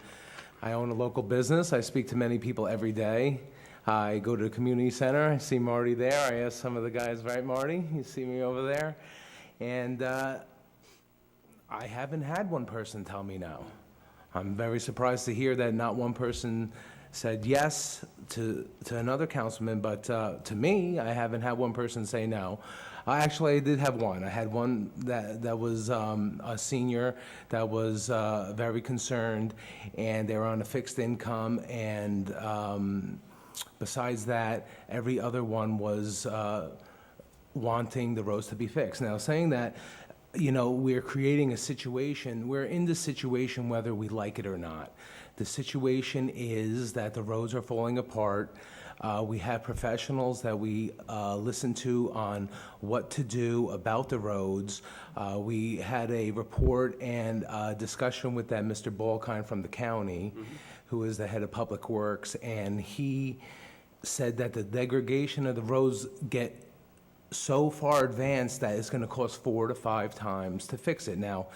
own a local business. I speak to many people every day. I go to the community center. I see Marty there. I ask some of the guys, right, Marty? You see me over there? And I haven't had one person tell me no. I'm very surprised to hear that not one person said yes to another councilman, but to me, I haven't had one person say no. Actually, I did have one. I had one that was a senior that was very concerned, and they were on a fixed income, and besides that, every other one was wanting the roads to be fixed. Now, saying that, you know, we're creating a situation, we're in this situation whether we like it or not. The situation is that the roads are falling apart. We have professionals that we listen to on what to do about the roads. We had a report and discussion with that Mr. Balkind from the county, who is the head of Public Works, and he said that the degradation of the roads get so far advanced that it's gonna cost 4 to 5 times to fix it. Now,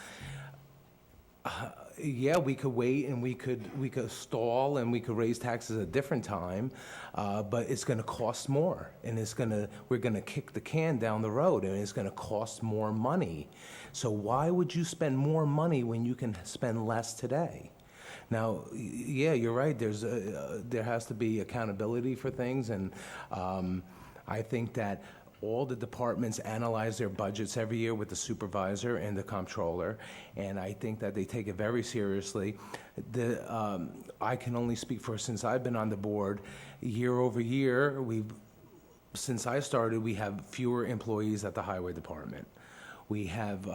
yeah, we could wait and we could stall and we could raise taxes at a different time, but it's gonna cost more, and we're gonna kick the can down the road, and it's gonna cost more money. So why would you spend more money when you can spend less today? Now, yeah, you're right, there has to be accountability for things, and I think that all the departments analyze their budgets every year with the supervisor and the comptroller, and I think that they take it very seriously. I can only speak for since I've been on the board, year over year, since I started, we have fewer employees at the highway department. We have,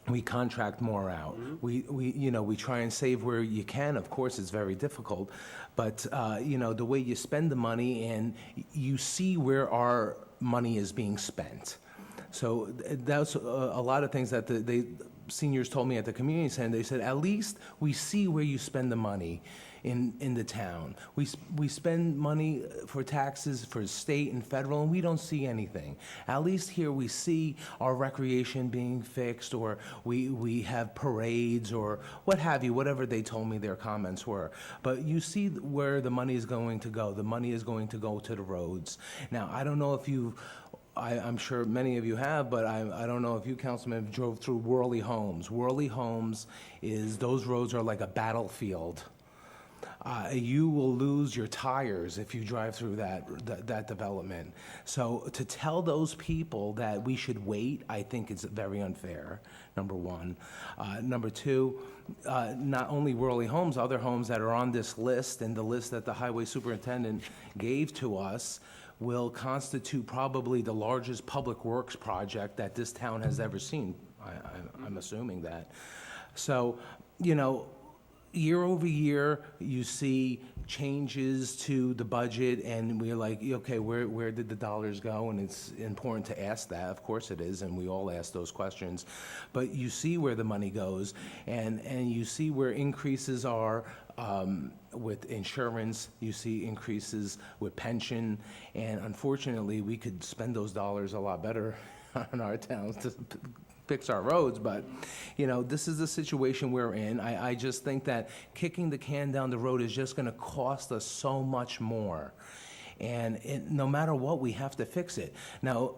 we contract more out. We try and save where you can. Of course, it's very difficult, but, the way you spend the money and you see where our money is being spent. So that's a lot of things that the seniors told me at the community center. They said, at least we see where you spend the money in the town. We spend money for taxes for state and federal, and we don't see anything. At least here we see our recreation being fixed, or we have parades, or what have you, whatever they told me their comments were. But you see where the money is going to go. The money is going to go to the roads. Now, I don't know if I'm sure many of you have, but I don't know if you, councilmen, drove through Worley Homes. Worley Homes those roads are like a battlefield. you will lose your tires if you drive through that development. So to tell those people that we should wait, I think it's very unfair, number one. Number two, not only Worley Homes, other homes that are on this list and the list that the highway superintendent gave to us will constitute probably the largest public works project that this town has ever seen. I'm assuming that. So, you know, year over year, you see changes to the budget, and we're like, okay, where did the dollars go? And it's important to ask that, of course it is, and we all ask those questions. But you see where the money goes, and you see where increases are with insurance, you see increases with pension, and unfortunately, we could spend those dollars a lot better on our towns to fix our roads, but, you know, this is the situation we're in. I just think that kicking the can down the road is just gonna cost us so much more. And no matter what, we have to fix it. Now,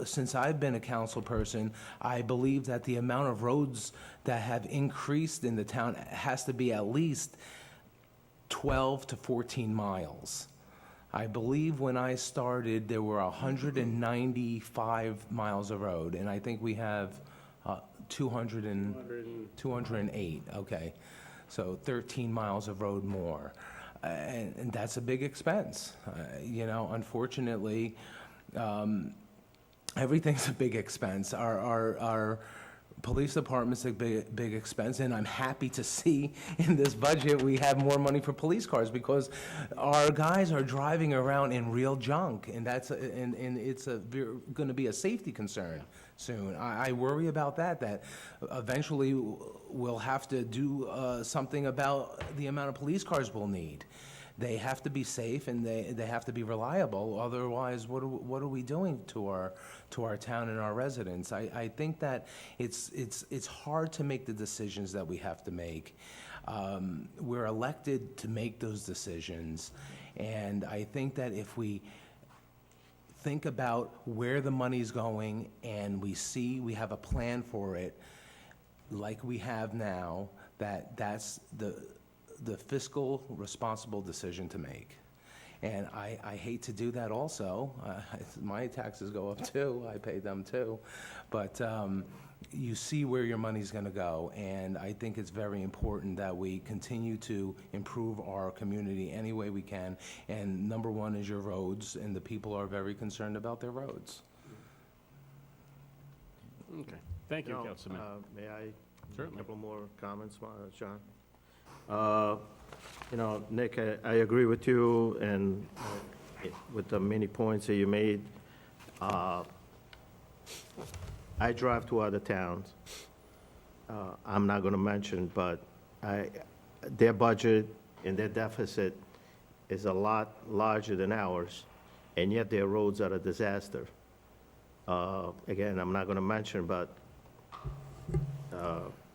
since I've been a council person, I believe that the amount of roads that have increased in the town has to be at least 12 to 14 miles. I believe when I started, there were 195 miles of road, and I think we have 208, okay. So 13 miles of road more. And that's a big expense. You know, unfortunately, everything's a big expense. Our police department's a big expense, and I'm happy to see in this budget we have more money for police cars because our guys are driving around in real junk, and it's going to be a safety concern soon. I worry about that eventually we'll have to do something about the amount of police cars we'll need. They have to be safe and they have to be reliable. Otherwise, what are we doing to our town and our residents? I think that it's hard to make the decisions that we have to make. We're elected to make those decisions, and I think that if we think about where the money's going and we have a plan for it, like we have now, that's the fiscal responsible decision to make. And I hate to do that also. My taxes go up too, I pay them too. But you see where your money's gonna go, and I think it's very important that we continue to improve our community any way we can. And number one is your roads, and the people are very concerned about their roads. Okay. Thank you, No, Councilman. May I? Certainly. A couple more comments, John? You know, Nick, I agree with you and with the many points that you made. I drive to other towns. I'm not going to mention, but their budget and their deficit is a lot larger than ours, and yet their roads are a disaster. Again, I'm not going to mention, but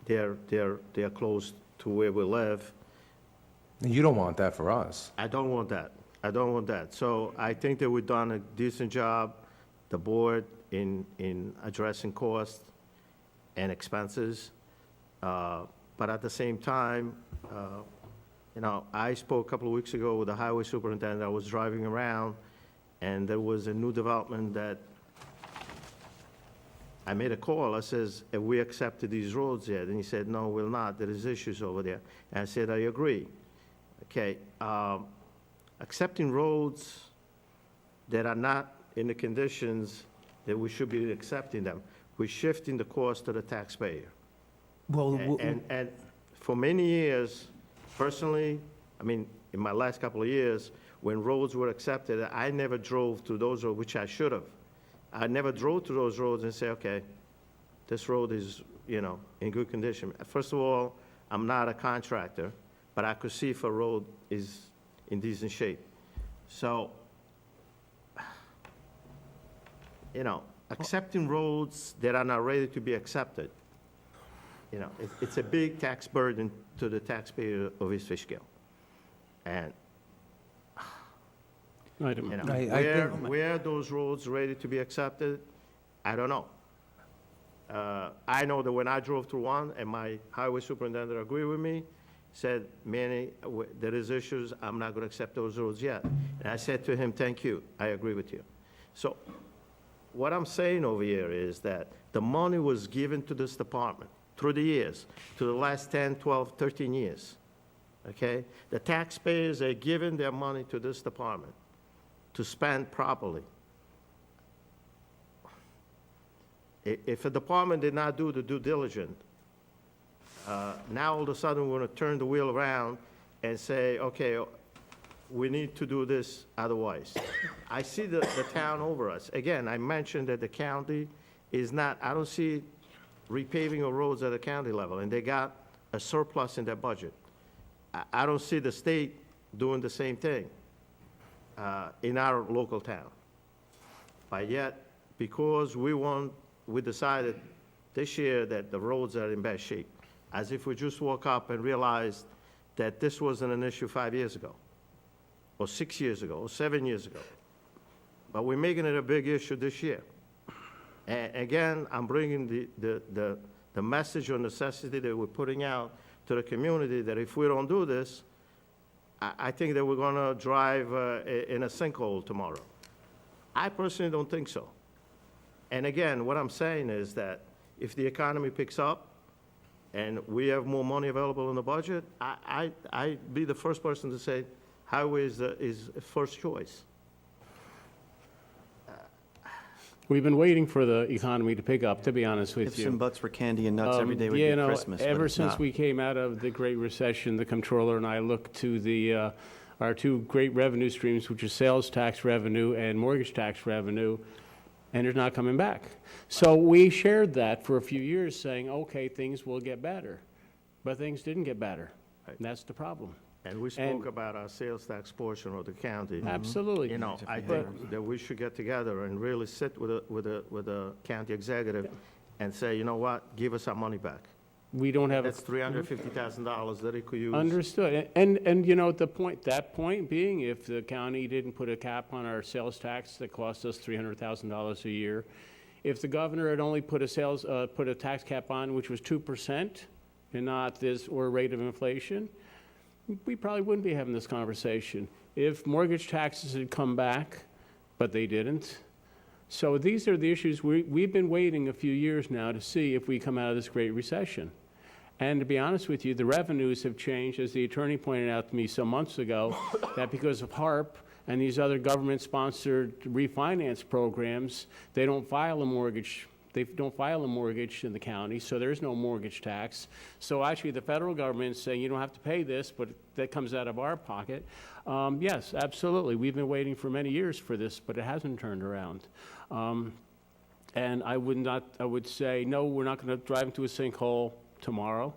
they're close to where we live. You don't want that for us. I don't want that. I don't want that. So I think that we've done a decent job, the board, in addressing costs and expenses. But at the same time, you know, I spoke a couple of weeks ago with the highway superintendent. I was driving around, and there was a new development that I made a call. I says, have we accepted these roads yet? And he said, no, we'll not. There is issues over there. And I said, I agree. Okay, accepting roads that are not in the conditions that we should be accepting them, we're shifting the cost to the taxpayer. Well, And for many years, personally, I mean, in my last couple of years, when roads were accepted, I never drove to those roads, which I should have. I never drove to those roads and say, okay, this road is, you know, in good condition. First of all, I'm not a contractor, but I could see if a road is in decent shape. So, you know, accepting roads that are not ready to be accepted, you know, it's a big tax burden to the taxpayer of East Fishkill. And, Item. you know, I think- where are those roads ready to be accepted? I don't know. I know that when I drove through one, and my highway superintendent agreed with me, said, Manny, there is issues, I'm not going to accept those roads yet. And I said to him, thank you, I agree with you. So what I'm saying over here is that the money was given to this department through the years, to the last 10, 12, 13 years, okay? The taxpayers are giving their money to this department to spend properly. If a department did not do the due diligence, now all of a sudden, we're going to turn the wheel around and say, okay, we need to do this otherwise. I see the town over us. Again, I mentioned that the county is not, I don't see repaving of roads at the county level, and they got a surplus in their budget. I don't see the state doing the same thing in our local town. But yet, because we decided this year that the roads are in bad shape, as if we just woke up and realized that this wasn't an issue 5 years ago, or 6 years ago, or 7 years ago. But we're making it a big issue this year. And again, I'm bringing the message or necessity that we're putting out to the community, that if we don't do this, I think that we're gonna drive in a sinkhole tomorrow. I personally don't think so. And again, what I'm saying is that if the economy picks up and we have more money available in the budget, I'd be the first person to say highway is first choice. We've been waiting for the economy to pick up, to be honest with Ifs you. and buts for candy and nuts every day would You be know, Christmas, but ever it's since not. we came out of the Great Recession, the comptroller and I looked to our two great revenue streams, which is sales tax revenue and mortgage tax revenue, and it's not coming back. So we shared that for a few years, saying, okay, things will get better. But things didn't get better. And that's the problem. And we spoke about our sales tax portion of the county. Absolutely. You know, I think that we should get together and really sit with the county executive and say, you know what, give us our money back. We don't have a That's $350,000 that he could use. Understood. And you know, that point being, if the county didn't put a cap on our sales tax that cost us $300,000 a year, if the governor had only put a tax cap on, which was 2% and not this, or rate of inflation, we probably wouldn't be having this conversation. If mortgage taxes had come back, but they didn't. So these are the issues we've been waiting a few years now to see if we come out of this Great Recession. And to be honest with you, the revenues have changed, as the attorney pointed out to me some months ago, that because of HARP and these other government-sponsored refinance programs, they don't file a mortgage. They don't file a mortgage in the county, so there's no mortgage tax. So actually, the federal government's saying, you don't have to pay this, but that comes out of our pocket. Yes, absolutely. We've been waiting for many years for this, but it hasn't turned around. And I would say, no, we're not going to drive into a sinkhole tomorrow.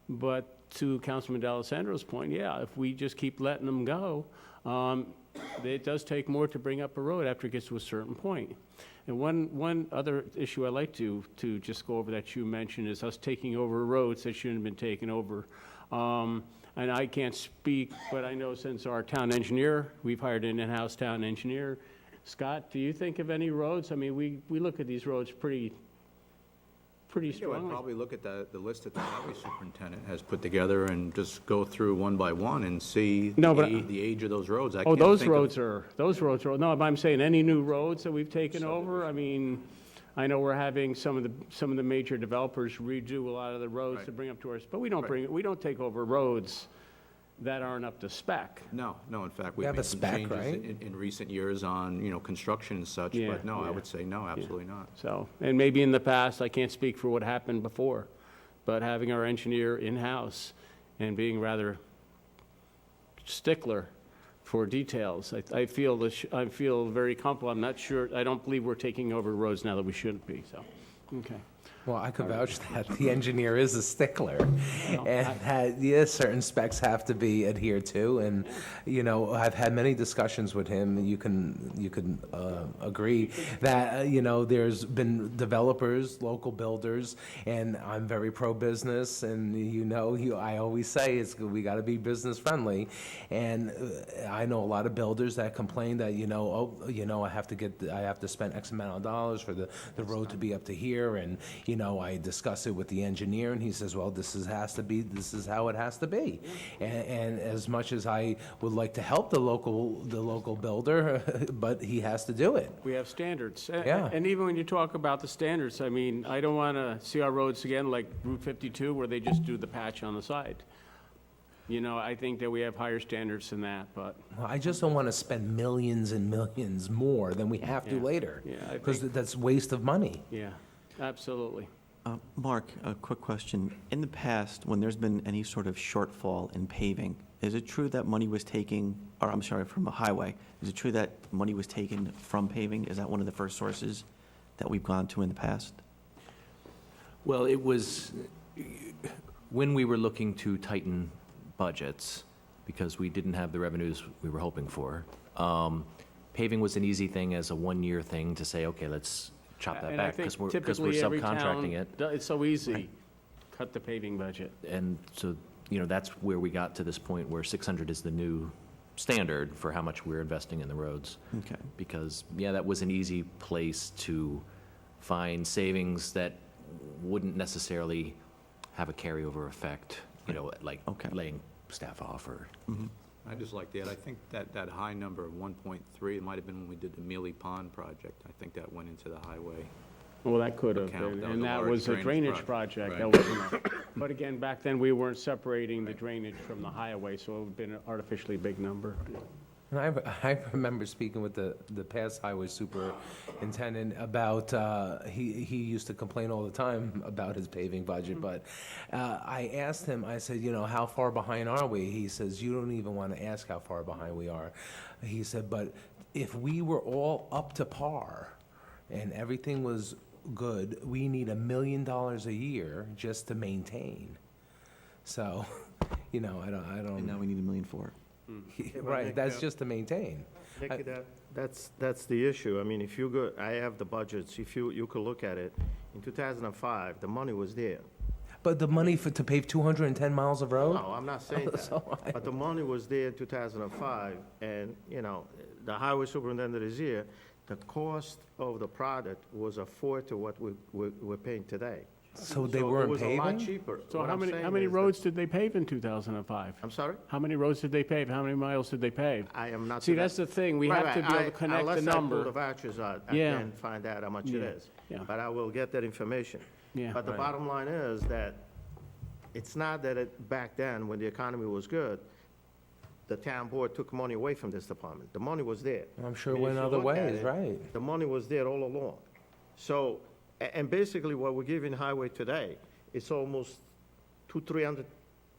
But to Councilman D'Alessandro's point, yeah, if we just keep letting them go, it does take more to bring up a road after it gets to a certain point. And one other issue I'd like to just go over that you mentioned is us taking over roads that shouldn't have been taken over. And I can't speak, but I know since our town engineer, we've hired an in-house town engineer. Scott, do you think of any roads? I mean, we look at these roads pretty I think I would strongly. probably look at the list that the highway superintendent has put together and just go through one by one and see No, but- the age of those roads. I Oh, can't those think of- roads are, no, but I'm saying any new roads that we've taken over, I mean, I know we're having some of the major developers redo a lot of the roads to Right. bring up to us, but we don't take over roads that aren't up to spec. No, in fact, We we've have a made some spec, changes right? in recent years on, construction and such, Yeah, but no, I yeah. would say no, absolutely not. So, and maybe in the past, I can't speak for what happened before, but having our engineer in-house and being rather stickler for details, I feel very comfortable. I'm not sure, I don't believe we're taking over roads now that we shouldn't be, so, okay. Well, I could vouch that the engineer is a stickler, and yes, certain specs have to be adhered to, and, I've had many discussions with him. You can agree that, there's been developers, local builders, and I'm very pro-business, and I always say we gotta be business friendly, and I know a lot of builders that complain that, I have to spend X amount of dollars for the road to be up to here, and, I discuss it with the engineer, and he says, well, this is how it has to be. And as much as I would like to help the local builder, but he has to do it. We have standards. Yeah. And even when you talk about the standards, I mean, I don't want to see our roads again like Route 52 where they just do the patch on the side. I think that we have higher standards than that, but I just don't want to spend millions and millions more than we have to Yeah. later. Yeah, I Because think- that's waste of money. yeah, absolutely. Mark, a quick question. In the past, when there's been any sort of shortfall in paving, is it true that money was from a highway? Is it true that money was taken from paving? Is that one of the first sources that we've gone to in the past? Well, it was, when we were looking to tighten budgets, because we didn't have the revenues we were hoping for, paving was an easy thing as a one-year thing to say, okay, let's chop that And I back, think because we're typically every subcontracting town it. It's so easy, cut the paving budget. And so, that's where we got to this point where 600 is the new standard for how much we're investing in the roads. Okay. Because, that was an easy place to find savings that wouldn't necessarily have a carryover effect, like Okay. laying staff off or. I just like that. I think that high number of 1.3, it might have been when we did the Mealy Pond project. I think that went into the highway. Well, that could have Account, been, that was and a that large was a drainage drainage project. project, that wasn't but again, back then, we weren't separating the drainage from the highway, so it would have been an artificially big number. And I remember speaking with the past highway superintendent about, he used to complain all the time about his paving budget, but I asked him, I said, how far behind are we? He says, you don't even want to ask how far behind we are. He said, but if we were all up to par and everything was good, we need $1 million a year just to maintain. So, I And don't, now we need $1 million for it. right, that's just to maintain. Nick, that's the issue. I mean, if you go, I have the budgets, if you could look at it, in 2005, the money was there. But the money to pave 210 miles of road? No, I'm not saying that. So But the money was there in 2005, and, the highway superintendent is here. The cost of the product was a fourth to what we're paying today. So they It weren't was a lot paving? cheaper. So What how I'm many, saying how many is that- roads did they pave in 2005? I'm sorry? How many roads did they pave? How many miles did they pave? I am not. See, that's the thing, we Right, have to right. be able to connect the Unless I pull the number. vouchers out, I Yeah. can't find out how much it Yeah, is. yeah. But I will get that information. Yeah, But the right. bottom line is that it's not that back then, when the economy was good, the town board took money away from this department. The money was there. I'm sure I it mean, went if you other look at ways, it, right? The money was there all along. So, and basically what we're giving highway today, it's almost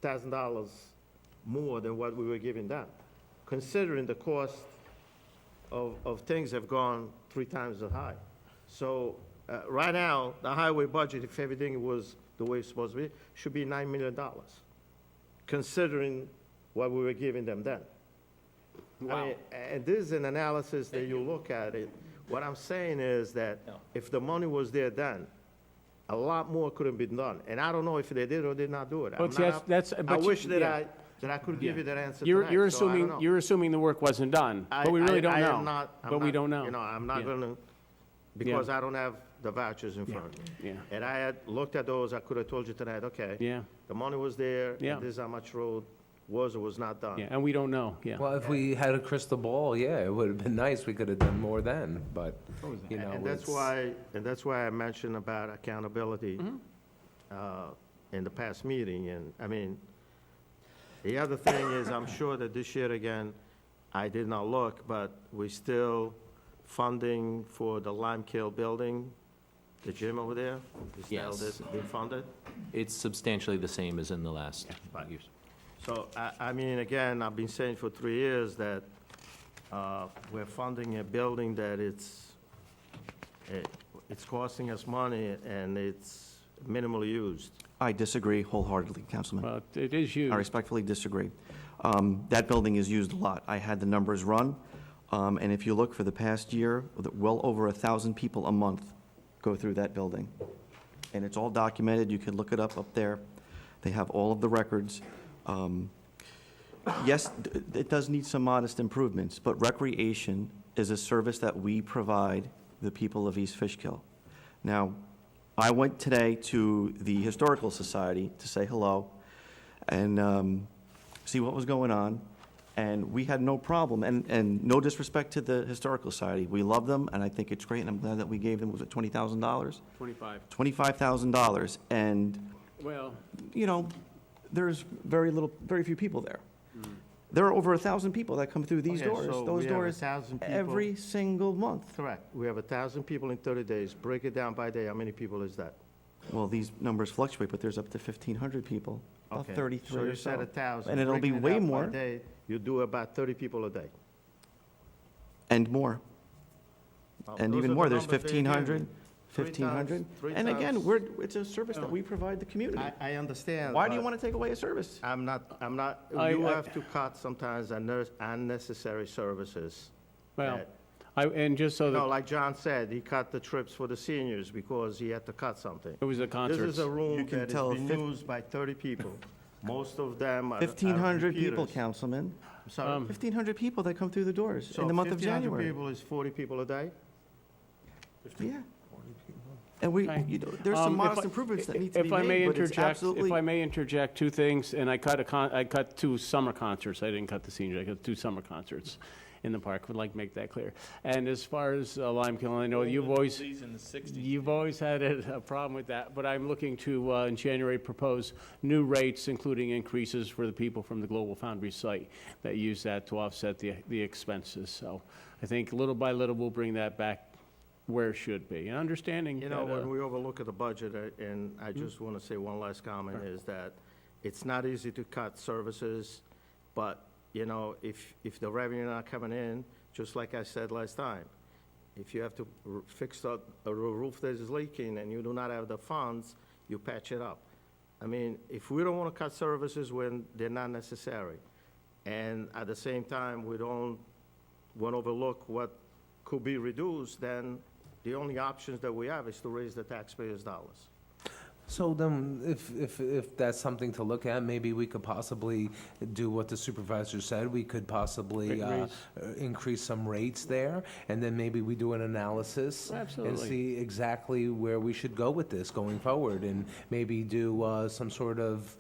$300,000 more than what we were giving them, considering the cost of things have gone 3 times as high. So, right now, the highway budget, if everything was the way it's supposed to be, should be $9 million, considering what we were giving them then. Wow. And this is an analysis that you look at it. What I'm saying is that if the money was there then, a lot more could have been done. And I don't know if they did or did not do it. I'm But see, not- that's- I but you- wish that yeah. I could give Yeah. you that answer You're, tonight. you're so I don't assuming, know. you're assuming the work wasn't done, but we really don't I know. am not. I'm But we not- don't know. I'm not Yeah. gonna, because I don't have the vouchers in front of me. Yeah, And I had looked at those, I could have told you tonight, okay. yeah, The money was there. Yeah. And this is how much road was or was not done. yeah, and we don't know, yeah. Well, if we had a crystal ball, yeah, it would have been nice, we could have done more then, but, And that's why I mentioned about accountability in the past meeting. And, I mean, the other thing is, I'm sure that this year again, I did not look, but we're still funding for the Lime Kiln building, the gym over there? Is still Yes. being funded? It's substantially the same as in the last years. So, I mean, again, I've been saying for 3 years that we're funding a building that it's costing us money and it's minimally used. I disagree wholeheartedly, Councilman. But it is I used. respectfully disagree. That building is used a lot. I had the numbers run, and if you look for the past year, well over 1,000 people a month go through that building. And it's all documented. You can look it up there. They have all of the records. Yes, it does need some modest improvements, but recreation is a service that we provide the people of East Fishkill. Now, I went today to the Historical Society to say hello and see what was going on, and we had no problem, and no disrespect to the Historical Society. We love them, and I think it's great, and I'm glad that we gave them, was it $20,000? 25. $25,000, and, Well, you know, there's very few people there. There are over 1,000 people that come through these Okay, doors, so those we have doors, 1,000 people. every single month. Correct. We have 1,000 people in 30 days. Break it down by day. How many people is that? Well, these numbers fluctuate, but there's up to 1,500 people, about Okay. 33 So or you said so. 1,000. And it'll be Breaking it way out by more day, you do about 30 people a day. and more. Well, And those even are more, the there's numbers they give 1,500, me. 1,500. Three And again, times- it's a service that we provide the community. I understand. Why do you but want to take away a service? I'm not, I- you I- have to cut sometimes unnecessary services. well, that- and just so No, that, like John said, he cut the trips for the seniors because he had to cut something. it was a This concert. is a You room can that tell has been fif- used by 30 people. Most of them are 1,500 people, repeaters. Councilman. I'm sorry. 1,500 people that come through the doors So in the month of 1,500 January. people is 40 people a day? Yeah. And we, Okay. you know, there's some If modest I- improvements that need to be If I may made, but it's interject, absolutely. if I may interject two things, and I cut 2 summer concerts. I didn't cut the seniors, I cut 2 summer concerts in the park. Would like to make that clear. And as far as Lime Kiln, I know you've always had a problem with that, but I'm looking to, in January, propose new rates, including increases for the people from the Global Foundry site that use that to offset the expenses. So I think little by little, we'll bring that back where it should be. And understanding You know, that, when we overlook at the budget, and I just want to say one last comment, is that it's not easy to cut services, but, you know, if the revenue not coming in, just like I said last time, if you have to fix a roof that is leaking and you do not have the funds, you patch it up. I mean, if we don't want to cut services when they're not necessary, and at the same time, we don't want to overlook what could be reduced, then the only options that we have is to raise the taxpayers' dollars. So then, if that's something to look at, maybe we could possibly do what the supervisor said. We could possibly Raise. increase some rates there, and then maybe we do an analysis and Absolutely. see exactly where we should go with this going forward, and maybe do some sort of,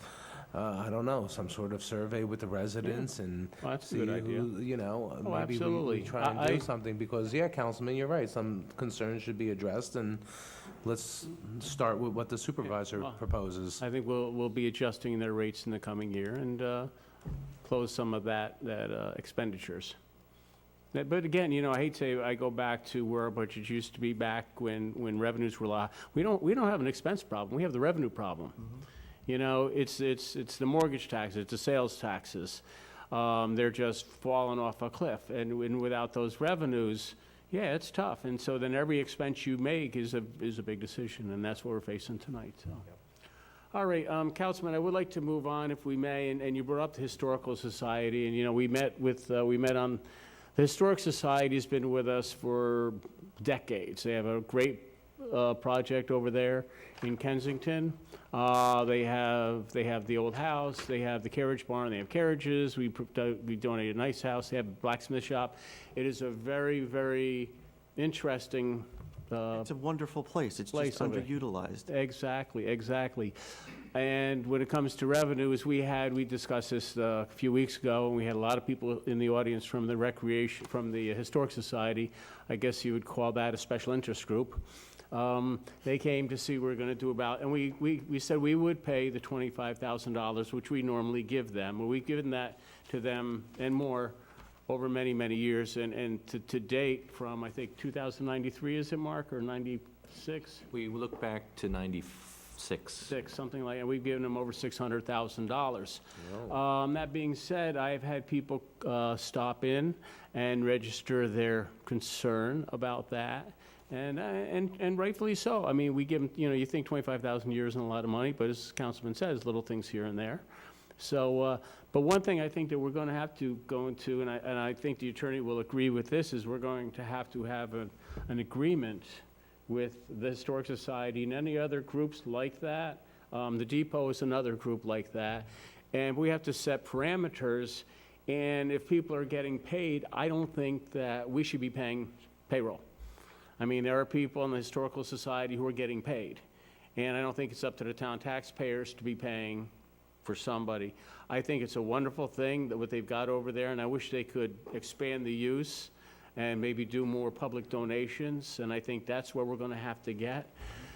I don't know, some sort of survey with the residents and Well, that's a see good idea. who, you know, Oh, maybe we absolutely. try and I- do something, because, yeah, Councilman, you're right, some concerns should be addressed, and let's start with what the supervisor well, proposes. I think we'll be adjusting their rates in the coming year and close some of that expenditures. But again, you know, I hate to say, I go back to where our budget used to be back when revenues were low. We don't have an expense problem, we have the revenue problem. You know, it's the mortgage taxes, it's the sales taxes. They're just falling off a cliff, and without those revenues, yeah, it's tough. And so then every expense you make is a big decision, and that's what we're facing tonight, so. All right, Councilman, I would like to move on if we may, and you brought up the Historical Society, and, you know, we met on, the Historic Society has been with us for decades. They have a great project over there in Kensington. They have the old house, they have the carriage barn, they have carriages, we donated a nice house, they have a blacksmith shop. It is a very, very interesting It's a wonderful place. It's place just over there. underutilized. Exactly. And when it comes to revenues, we discussed this a few weeks ago, and we had a lot of people in the audience from the Historic Society. I guess you would call that a special interest group. They came to see what we're going to do about, and we said we would pay the $25,000, which we normally give them. Well, we've given that to them and more over many, many years, and to date, from, I think, 2093, is it, Mark, or 96? We look back to 96. Something like that. We've given them over $600,000. That being said, I've had people stop in and register their concern about that, and rightfully so. I mean, we give them, you know, you think 25,000 a year isn't a lot of money, but as Councilman says, little things here and there. So, but one thing I think that we're going to have to go into, and I think the attorney will agree with this, is we're going to have an agreement with the Historic Society and any other groups like that. The Depot is another group like that. And we have to set parameters, and if people are getting paid, I don't think that we should be paying payroll. I mean, there are people in the Historical Society who are getting paid. and I don't think it's up to the town taxpayers to be paying for somebody. I think it's a wonderful thing that what they've got over there, and I wish they could expand the use and maybe do more public donations, and I think that's where we're gonna have to get.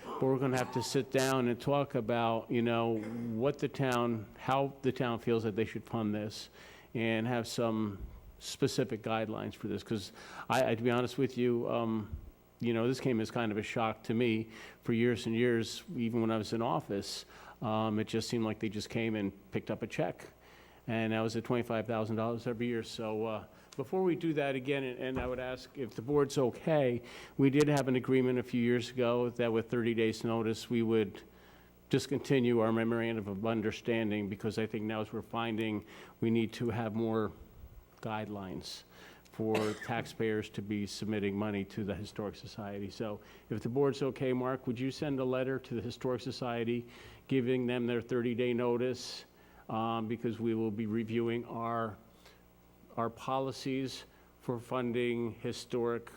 But we're gonna have to sit down and talk about, you know, what the town, how the town feels that they should fund this, and have some specific guidelines for this, because to be honest with you, you know, this came as kind of a shock to me for years and years, even when I was in office. It just seemed like they just came and picked up a check, and that was at $25,000 every year. So before we do that again, and I would ask if the board's okay, we did have an agreement a few years ago that with 30 days' notice, we would discontinue our memorandum of understanding, because I think now as we're finding, we need to have more guidelines for taxpayers to be submitting money to the Historic Society. So if the board's okay, Mark, would you send a letter to the Historic Society giving them their 30-day notice? Because we will be reviewing our policies for funding historic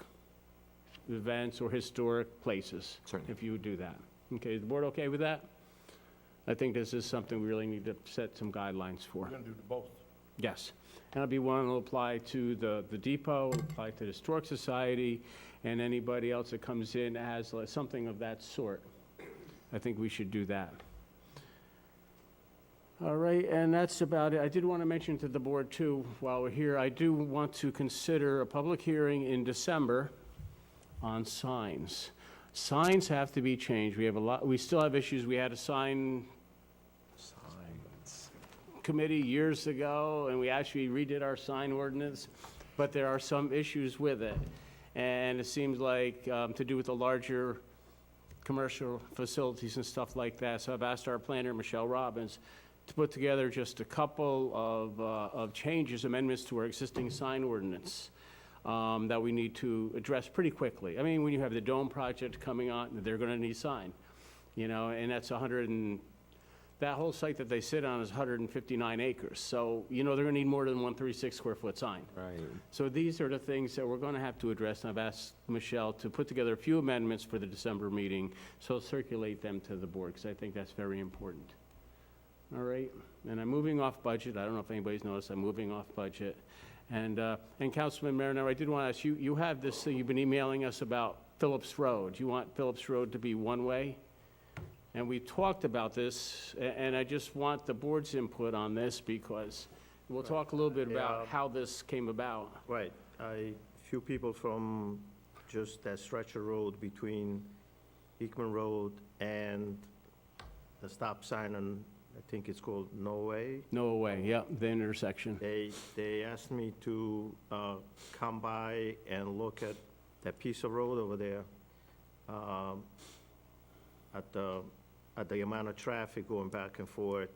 events or historic places. Certainly. If you would do that. Okay, is the board okay with that? I think this is something we really need to set some guidelines for. We're gonna do both. Yes. And it'll be one that'll apply to the depot, it'll apply to the Historic Society, and anybody else that comes in as something of that sort. I think we should do that. All right, and that's about it. I did want to mention to the board, too, while we're here, I do want to consider a public hearing in December on signs. Signs have to be changed. We still have issues. We had a sign committee years ago, and we actually redid our sign ordinance, but there are some issues with it. And it seems like to do with the larger commercial facilities and stuff like that. So I've asked our planner, Michelle Robbins, to put together just a couple of changes, amendments to our existing sign ordinance that we need to address pretty quickly. I mean, when you have the Dome project coming on, they're gonna need sign, you know, and that's that whole site that they sit on is 159 acres. So, you know, they're gonna need more than 136 square foot sign. Right. So these are the things that we're gonna have to address, and I've asked Michelle to put together a few amendments for the December meeting, so circulate them to the board, because I think that's very important. All right, and I'm moving off budget. I don't know if anybody's noticed, I'm moving off budget. And Councilman Mariner, I did want to ask you, you have this thing, you've been emailing us about Phillips Road. You want Phillips Road to be one-way? And we talked about this, and I just want the board's input on this, because we'll talk a little bit about how this came about. Right. Few people from just that stretch of road between Beekman Road and the stop sign on, I think it's called No Way. No way, yeah, the intersection. They asked me to come by and look at that piece of road over there, at the amount of traffic going back and forth.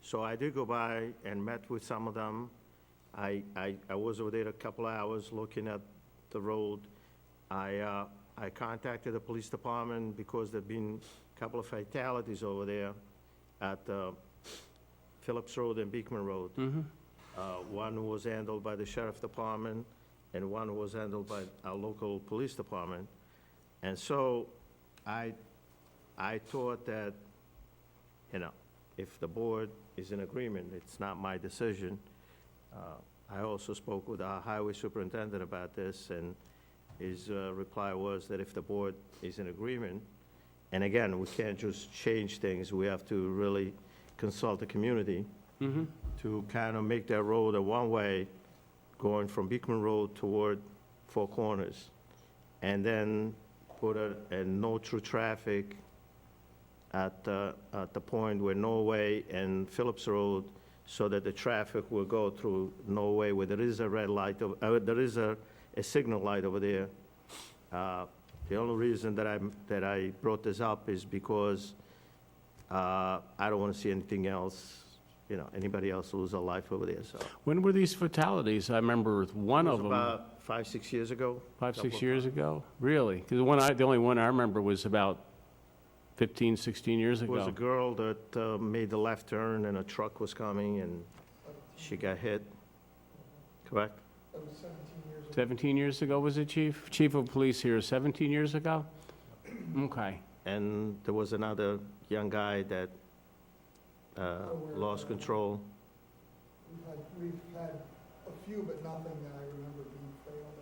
So I did go by and met with some of them. I was over there a couple of hours looking at the road. I contacted the police department because there've been a couple of fatalities over there at Phillips Road and Beekman Road. One was handled by the sheriff department, and one was handled by our local police department. And so I thought that, you know, if the board is in agreement, it's not my decision. I also spoke with our highway superintendent about this, and his reply was that if the board is in agreement, and again, we can't just change things, we have to really consult the community to kind of make that road a one-way going from Beekman Road toward Four Corners, and then put a no through traffic at the point where Norway and Phillips Road, so that the traffic will go through Norway where there is a red light, there is a signal light over there. The only reason that I brought this up is because I don't want to see anything else, you know, anybody else lose a life over there, so. When were these fatalities? I remember one It of was them. about 5, 6 years ago. 5, 6 Couple of years times. ago? Really? Because the only one I remember was about 15, 16 years It was a ago. girl that made the left turn and a truck was coming and she got hit, correct? 17 years ago, was it, Chief? Chief of Police here, 17 years ago? Okay. and there was another young guy that lost control. We've had a few, but nothing that I remember being fatal.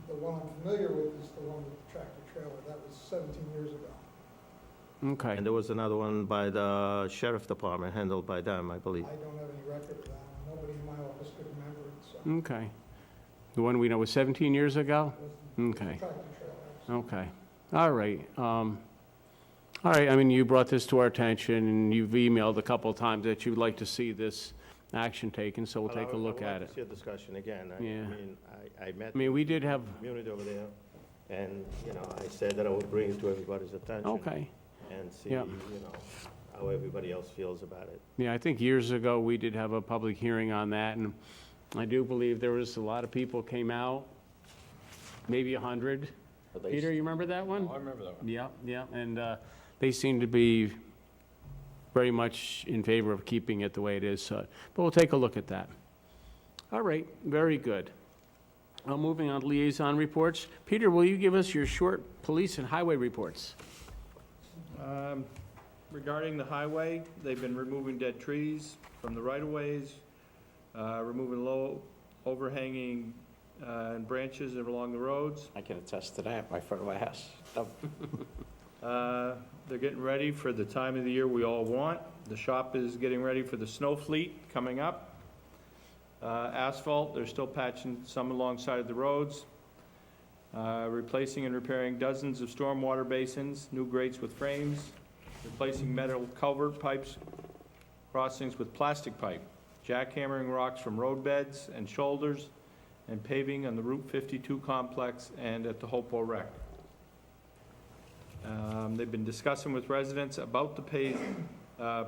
The one I'm familiar with is the one with the tractor trailer. That was 17 years ago. Okay. And there was another one by the sheriff department, handled by them, I believe. I don't have any record of that one. Nobody in my office could remember it, so. Okay. The one we know was 17 years ago? It was the Okay. tractor trailer. Okay. All right. All right, I mean, you brought this to our attention, and you've emailed a couple of times that you'd like to see this action taken, so we'll take a look at I it. would like to see a discussion again. Yeah. I met I mean, we did have, the community over there, and, I said that I would bring it to everybody's attention. okay. And see, Yeah. how everybody else feels about it. Yeah, I think years ago, we did have a public hearing on that, and I do believe there was a lot of people came out, maybe 100. Peter, you remember that one? I remember that one. Yeah, yeah, and they seem to be very much in favor of keeping it the way it is, but we'll take a look at that. All right, very good. Moving on to liaison reports. Peter, will you give us your short police and highway reports? Regarding the highway, they've been removing dead trees from the right-of-ways, removing low overhanging branches along the roads. I can attest to that, my front of my house. They're getting ready for the time of the year we all want. The shop is getting ready for the snow fleet coming up. Asphalt, they're still patching some alongside of the roads. Replacing and repairing dozens of stormwater basins, new grates with frames, replacing metal culvert pipes, crossings with plastic pipe, jackhammering rocks from road beds and shoulders, and paving on the Route 52 complex and at the Hopewell Rec. They've been discussing with residents about the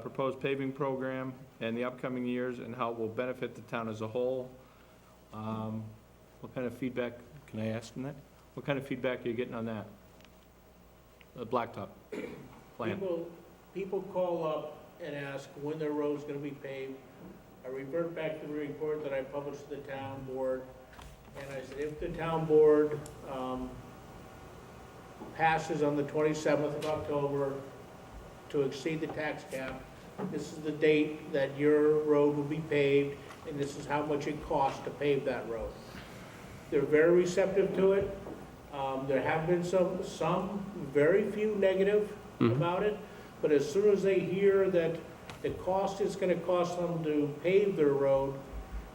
proposed paving program and the upcoming years and how it will benefit the town as a whole. What kind of feedback, can I ask them that? What kind of feedback are you getting on that? The blacktop plan? People call up and ask when their road's gonna be paved. I revert back to the report that I published to the town board, and I said, if the town board, passes on the 27th of October to exceed the tax cap, this is the date that your road will be paved, and this is how much it costs to pave that road. They're very receptive to it. There have been some very few negative about it, but as soon as they hear that the cost is gonna cost them to pave their road,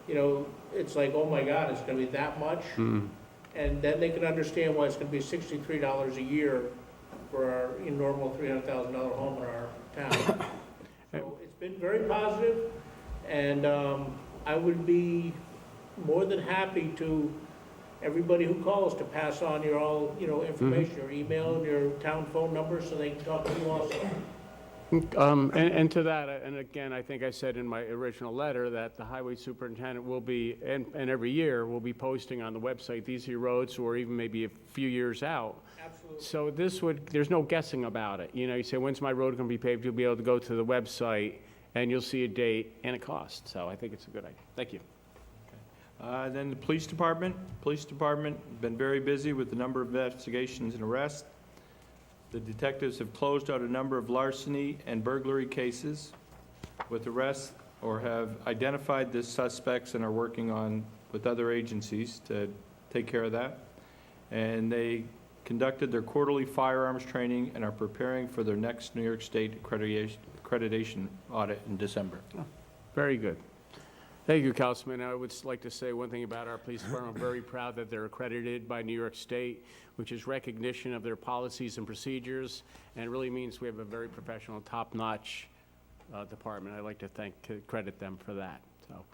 it's like, oh my God, it's gonna be that much? And then they can understand why it's gonna be $63 a year for our normal $300,000 home in our town. So it's been very positive, and I would be more than happy to, everybody who calls, to pass on your information, your email, and your town phone number, so they can talk to you also. And to that, and again, I think I said in my original letter that the highway superintendent will be, and every year, will be posting on the website, these are your roads, or even maybe a few years out. Absolutely. So there's no guessing about it. You say, when's my road going to be paved? You'll be able to go to the website, and you'll see a date and a cost. So I think it's a good idea. Thank you. Then the police department. Been very busy with the number of investigations and arrests. The detectives have closed out a number of larceny and burglary cases with arrests, or have identified the suspects and are working on with other agencies to take care of that. And they conducted their quarterly firearms training and are preparing for their next New York State accreditation audit in December. Very good. Thank you, Councilman. I would like to say one thing about our police department. I'm very proud that they're accredited by New York State, which is recognition of their policies and procedures, and it really means we have a very professional, top-notch department. I'd like to credit them for that. So,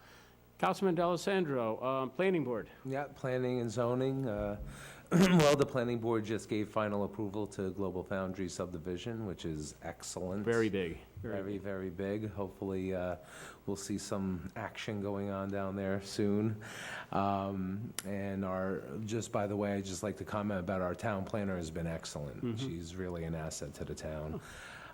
Councilman D'Alessandro, Planning Board. Yeah, planning and zoning. Well, the planning board just gave final approval to Global Foundry subdivision, which is excellent. Very big. Very, very big. Hopefully, we'll see some action going on down there soon. And just by the way, I'd just like to comment about our town planner has been excellent. She's really an asset to the town.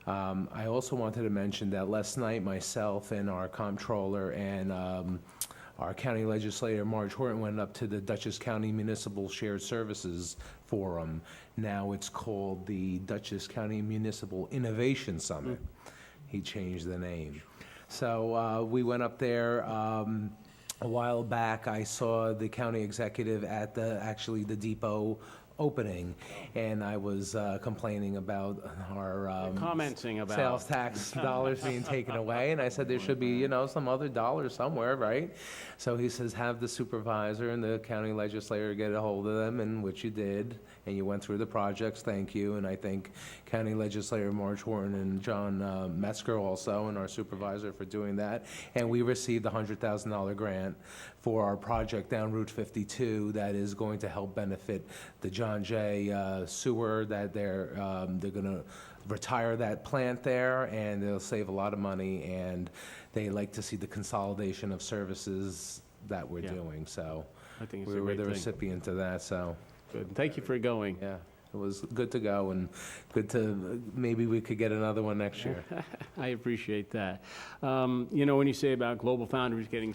I also wanted to mention that last night, myself and our comptroller and our county legislator, Marge Horton, went up to the Dutchess County Municipal Shared Services Forum. Now it's called the Dutchess County Municipal Innovation Summit. He changed the name. So we went up there. A while back, I saw the county executive at actually the depot opening, and I was complaining about our Commenting about. sales tax dollars being taken away, and I said there should be, some other dollars somewhere, right? So he says, have the supervisor and the county legislator get a hold of them, and which you did, and you went through the projects, thank you, and I think County Legislator Marge Horton and John Metzger also, and our supervisor for doing that, and we received a $100,000 grant for our project down Route 52 that is going to help benefit the John Jay sewer, that they're gonna retire that plant there, and it'll save a lot of money, and they like to see the consolidation of services that we're Yeah. doing, so I think it's we a were great the thing. recipient of that, so, Good. Thank you for going. yeah, it was good to go, and good to, maybe we could get another one next year. I appreciate that. When you say about Global Foundries getting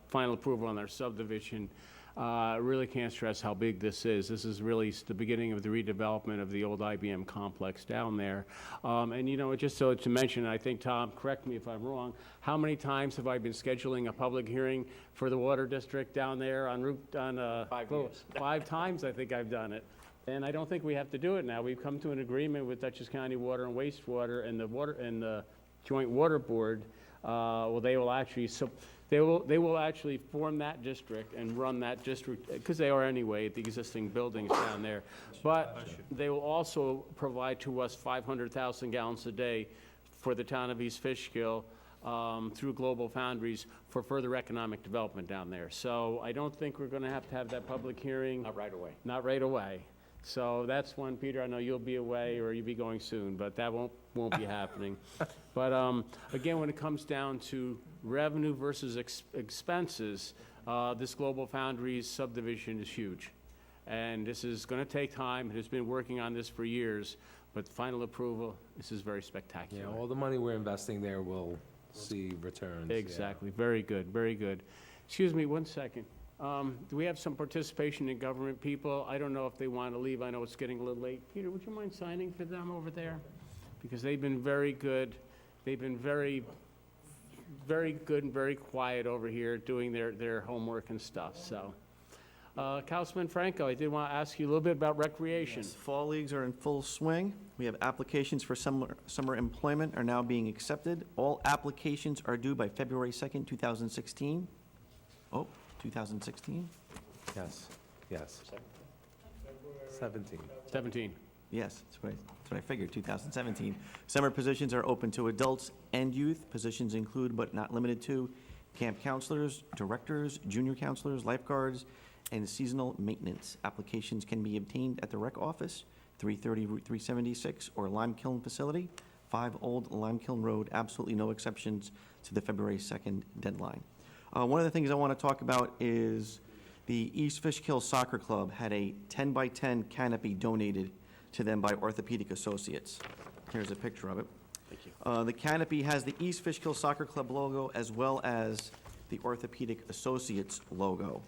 final approval on their subdivision, I really can't stress how big this is. This is really the beginning of the redevelopment of the old IBM complex down there. Just so to mention, I think, Tom, correct me if I'm wrong, how many times have I been scheduling a public hearing for the water district down there on Route, on, 5 years. 5 times I think I've done it. And I don't think we have to do it now. We've come to an agreement with Dutchess County Water and Wastewater and the Joint Water Board. They will actually form that district and run that district, because they are anyway, the existing buildings down there. But they will also provide to us 500,000 gallons a day for the town of East Fishkill through Global Foundries for further economic development down there. So I don't think we're going to have that public hearing. Not right away. Not right away. So that's one, Peter, I know you'll be away or you'll be going soon, but that won't be happening. But again, when it comes down to revenue versus expenses, this Global Foundries subdivision is huge. And this is going to take time. It has been working on this for years, but final approval, this is very spectacular. Yeah, all the money we're investing there will see returns. yeah. Exactly. Very good, very good. Excuse me, one second. Do we have some participation in government people? I don't know if they want to leave. I know it's getting a little late. Peter, would you mind signing for them over there? Because they've been very good. They've been very, very good and very quiet over here doing their homework and stuff, so. Councilman Franco, I did want to ask you a little bit about recreation. Yes, fall leagues are in full swing. We have applications for summer employment are now being accepted. All applications are due by February 2nd, 2016. Oh, 2016? Yes, yes. 17. 17. Yes, that's what I figured, 2017. Summer positions are open to adults and youth. Positions include but not limited to camp counselors, directors, junior counselors, lifeguards, and seasonal maintenance. Applications can be obtained at the rec office, 330 Route 376, or Lime Kiln Facility, 5 Old Lime Kiln Road, absolutely no exceptions to the February 2nd deadline. One of the things I want to talk about is the East Fishkill Soccer Club had a 10-by-10 canopy donated to them by Orthopedic Associates. Here's a picture of it. Thank you. The canopy has the East Fishkill Soccer Club logo as well as the Orthopedic Associates logo.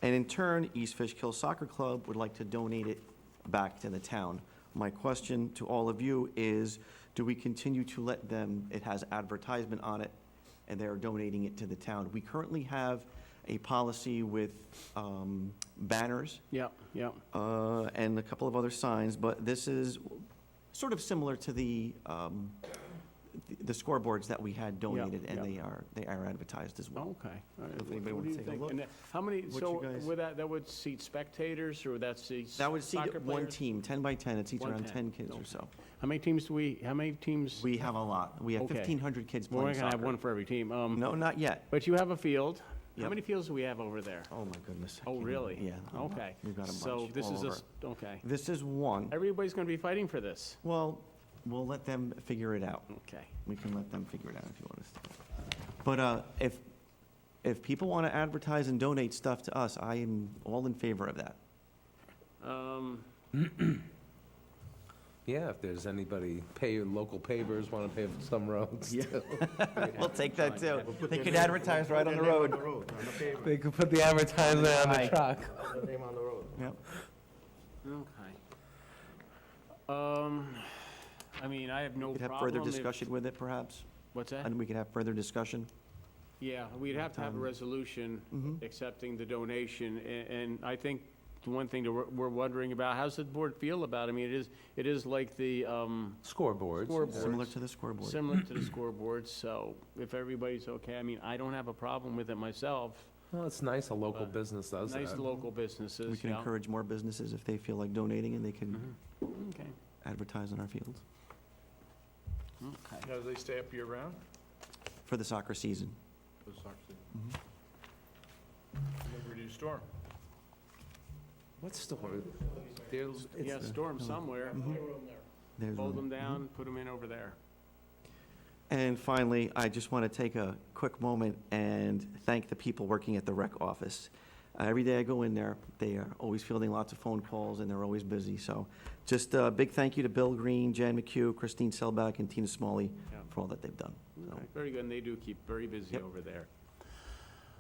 And in turn, East Fishkill Soccer Club would like to donate it back to the town. My question to all of you is, do we continue to let them, it has advertisement on it, and they're donating it to the town? We currently have a policy with banners Yeah, yeah. and a couple of other signs, but this is sort of similar to the scoreboards that we had donated, and yeah. they are advertised as well. Okay. All right. If anybody What do wants you to take a think? look. And how many, What so you guys- would that would seat spectators, or would that seat That would seat soccer one players? team, 10 by 10, it seats One around 10, 10 kids or okay. so. How many teams? We have a lot. We have Okay. 1,500 kids We're playing not gonna have soccer. one for every team. No, not yet. But you have a field. How Yep. many fields do we have over there? Oh, my goodness. I Oh, can't really? even- Yeah. Okay. We've got a So bunch this all is over. just, okay. This is one. Everybody's gonna be fighting for this. Well, we'll let them figure it out. Okay. We can let them figure it out if you want us to. But if people want to advertise and donate stuff to us, I am all in favor of that. Yeah, if there's anybody, local pavers want to pave some roads, too. We'll take that too. They could advertise right on the road. They could put the advertisement on the Right. truck. Yep. Okay. I mean, I have no We could have problem. further if- discussion with it, perhaps, What's that? and we could have further discussion. Yeah, we'd have to have a resolution accepting the donation, and I think the one thing that we're wondering about, how's the board feel about it? I mean, it is like the Scoreboards. Similar scoreboards, to the scoreboard. similar to the scoreboards, so if everybody's okay, I mean, I don't have a problem with it myself. Well, it's nice a local business does Nice that. local businesses, We can yeah. encourage more businesses if they feel like donating, and they can Okay, advertise on our fields okay. Now, do they stay up year-round? for the soccer season. For the soccer season? Reduced storm. What store? There's, Yeah, storm somewhere, There's fold one. them down, put them in over there. And finally, I just want to take a quick moment and thank the people working at the rec office. Every day I go in there, they are always fielding lots of phone calls, and they're always busy. So just a big thank you to Bill Green, Jan McHugh, Christine Selbach, and Tina Smalley Yeah. for all that they've done. So, Okay, very good, and they do keep very busy Yep. over there.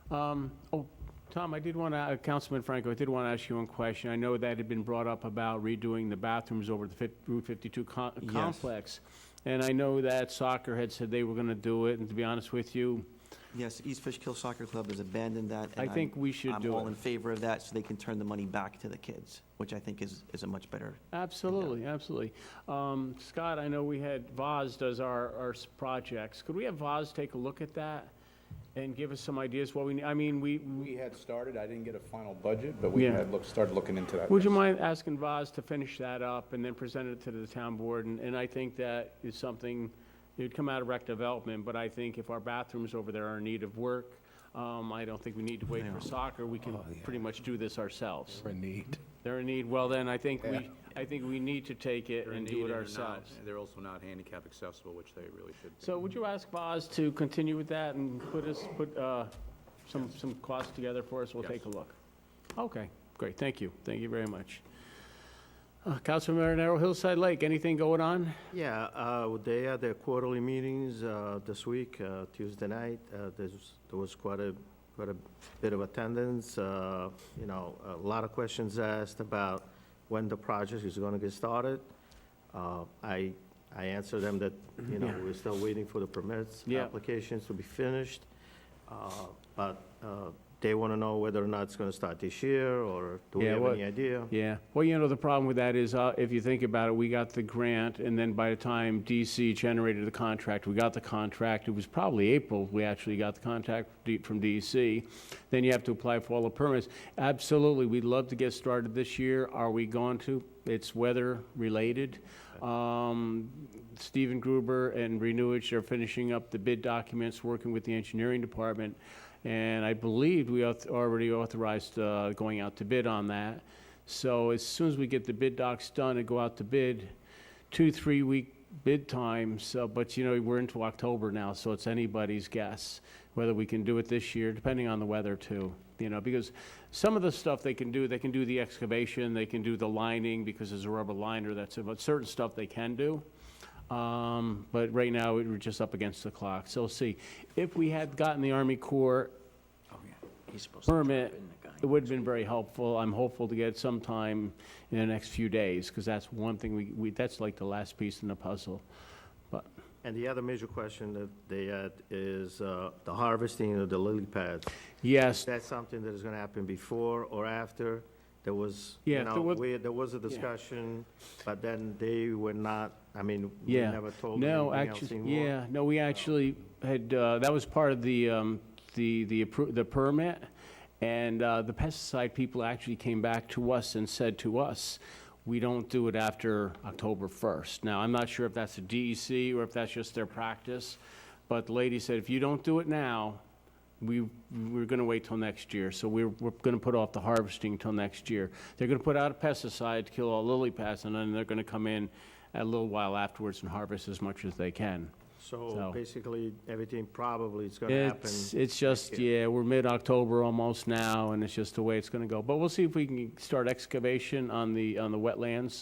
Tom, I did want to, Councilman Franco, I did want to ask you one question. I know that had been brought up about redoing the bathrooms over the Route 52 Yes. complex. And I know that soccer had said they were going to do it, and to be honest with you, yes, East Fishkill Soccer Club has abandoned that. I and think we should I'm do all it. in favor of that, so they can turn the money back to the kids, which I think is a much better. Absolutely, absolutely. Scott, I know we had, Voz does our projects. Could we have Voz take a look at that and give us some ideas what we need? I mean, we, We had started, I didn't get a final budget, but we Yeah. had started looking into that. would you mind asking Voz to finish that up and then present it to the town board? And I think that is something, it would come out of rec development, but I think if our bathrooms over there are in need of work, I don't think we need to wait They for are. soccer. We can pretty much do this ourselves. we're in need. They're in need, well then, I think we need to take it They're in and need do it and they're not- ourselves. They're also not handicap accessible, which they really should be. So would you ask Voz to continue with that and put some costs together for us? We'll Yes. take a look. Okay, great, thank you. Thank you very much. Councilman Marinero, Hillside Lake, anything going on? Yeah, they had their quarterly meetings this week, Tuesday night. There was quite a bit of attendance, a lot of questions asked about when the project is going to get started. I answered them that, we're still waiting for the permits, Yeah. applications to be finished. But they want to know whether or not it's going to start this year, or do we Yeah, have what- any idea? Yeah, well, the problem with that is, if you think about it, we got the grant, and then by the time DC generated the contract, we got the contract, it was probably April, we actually got the contract from DC. Then you have to apply for all the permits. Absolutely, we'd love to get started this year. Are we going to? It's weather-related. Stephen Gruber and Renewage are finishing up the bid documents, working with the engineering department, and I believe we already authorized going out to bid on that. So as soon as we get the bid docs done and go out to bid, 2-3 week bid times, but we're into October now, so it's anybody's guess whether we can do it this year, depending on the weather too. Because some of the stuff they can do the excavation, they can do the lining, because there's a rubber liner, that's it, but certain stuff they can do. But right now, we're just up against the clock, so we'll see. If we had gotten the Army Corps He's supposed to permit, drop in the guy. it would have been very helpful. I'm hopeful to get it sometime in the next few days, because that's one thing that's like the last piece in the puzzle. And the other major question that they had is the harvesting of the lily pads. Yes, Is that something that is going to happen before or after? There was, Yeah, there was a discussion, but then they were not, we Yeah. never told them no, anything else actually, anymore. yeah, no, we actually had, that was part of the permit, and the pesticide people actually came back to us and said to us, we don't do it after October 1st. Now, I'm not sure if that's a DEC or if that's just their practice, but the lady said, if you don't do it now, we're going to wait till next year. So we're going to put off the harvesting till next year. They're going to put out a pesticide to kill all lily pads, and then they're going to come in a little while afterwards and harvest as much as they can. So So- basically, everything probably is going to happen. It's just, yeah, we're mid-October almost now, and it's just the way it's going to go. But we'll see if we can start excavation on the wetlands.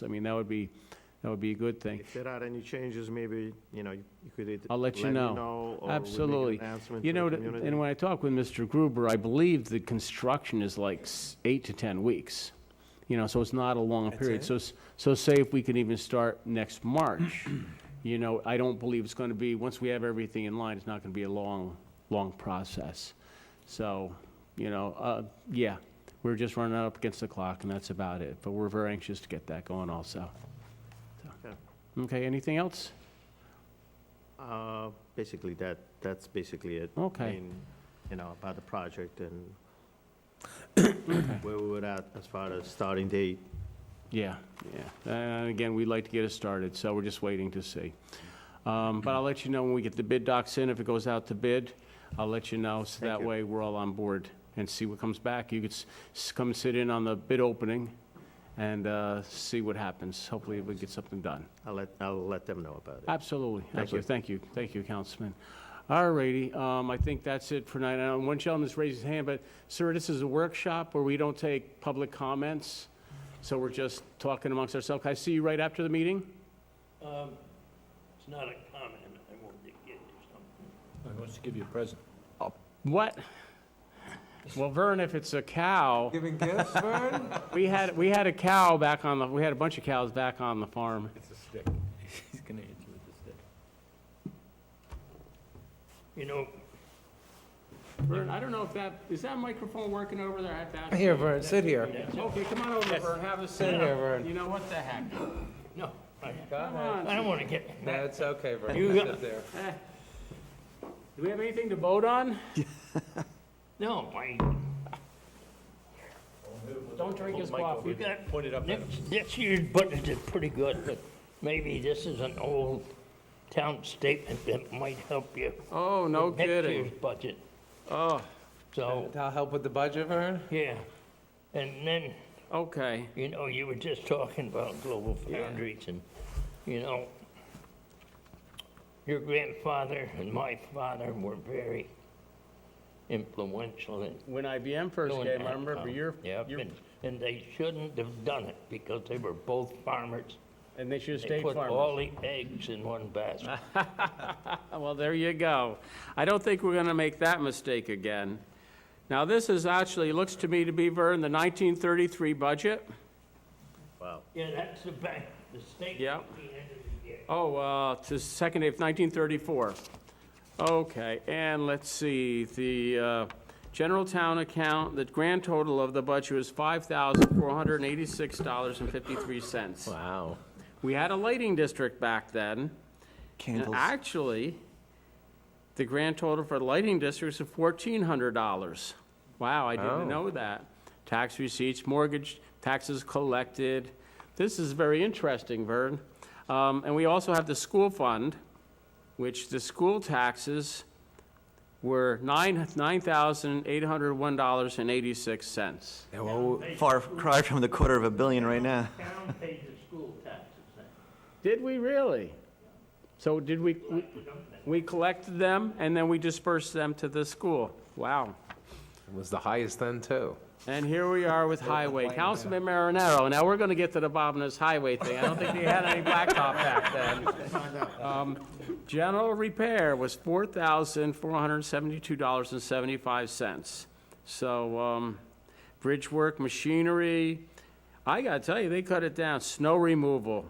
That That would be a good thing. If there are any changes, maybe, you know, you could either I'll let you me know. or we make an Absolutely. announcement You to the know, community. and when I talked with Mr. Gruber, I believe the construction is like 8 to 10 weeks. You know, so it's not a long period. So say if we can even start next March, you know, I don't believe it's going to be, once we have everything in line, it's not going to be a long process. So, you know, yeah, we're just running up against the clock, and that's about it. But we're very anxious to get that going also. So, okay, anything else? Basically, that's basically it. Okay. I mean, you know, about the project and where we were at as far as starting date. Yeah, yeah. And again, we'd like to get it started, so we're just waiting to see. But I'll let you know when we get the bid docs in, if it goes out to bid, I'll let you know, so that way we're all on board and see what comes back. You could come sit in on the bid opening and see what happens. Hopefully we get something done. I'll let them know about it. Absolutely. Thank you. Thank you, Councilman. All righty, I think that's it for tonight. I know one gentleman's raised his hand, but sir, this is a workshop where we don't take public comments, so we're just talking amongst ourselves. Can I see you right after the meeting? It's not a comment, I wanted to get you something. I want to give you a present. What? Well, Vern, if it's a cow, Giving gifts, Vern? we had a cow back on we had a bunch of cows back on the farm. It's a stick. He's going to hit you with the stick. You know, Vern, I don't know if is that microphone working over there? I have to ask. Here, Vern, sit here. Okay, come on over, Vern, have a Sit seat. here, Vern. You know what the heck? no, Come on. I don't want to get, That's okay, Vern. You got- Sit there. Eh. Do we have anything to vote on? no, Don't drink his we coffee. got, Point it up at him. this year's budget is pretty good, but maybe this is an old town statement that might help you. Oh, no with next kidding. year's budget, Oh, so, That'll help with the budget, Vern? yeah. And then, okay. you know, you were just talking about Global Foundries and, you know, your grandfather and my father were very influential in When IBM first doing came, I that, remember your, Yep, and they shouldn't have done it because they were both farmers. and they should have They stayed put farmers. all the eggs in one basket. Well, there you go. I don't think we're going to make that mistake again. Now, this is actually, looks to me to be, Vern, the 1933 budget. Yeah, that's the bank, the state. Yep. at the end of the year. Oh, to second day of 1934. Okay, and let's see, the general town account, the grand total of the budget was $5,486.53. Wow. We had a lighting district back then. And Candles. actually, the grand total for the lighting district is $1,400. Wow, I Oh. didn't know that. Tax receipts, mortgage, taxes collected. This is very interesting, Vern. And we also have the school fund, which the school taxes were $9,801.86. Yeah, well, Far cry from the $250 million right now. Town pays the school taxes then. Did we really? So did we collected them and then we dispersed them to the school? Wow. it was the highest then, too. And here we are with highway. Councilman Marinero, now we're gonna get to the bottom of this highway thing. I don't think they had any blacktop back then. General repair was $4,472.75. So, bridge work, machinery, I gotta tell you, they cut it down. Snow removal,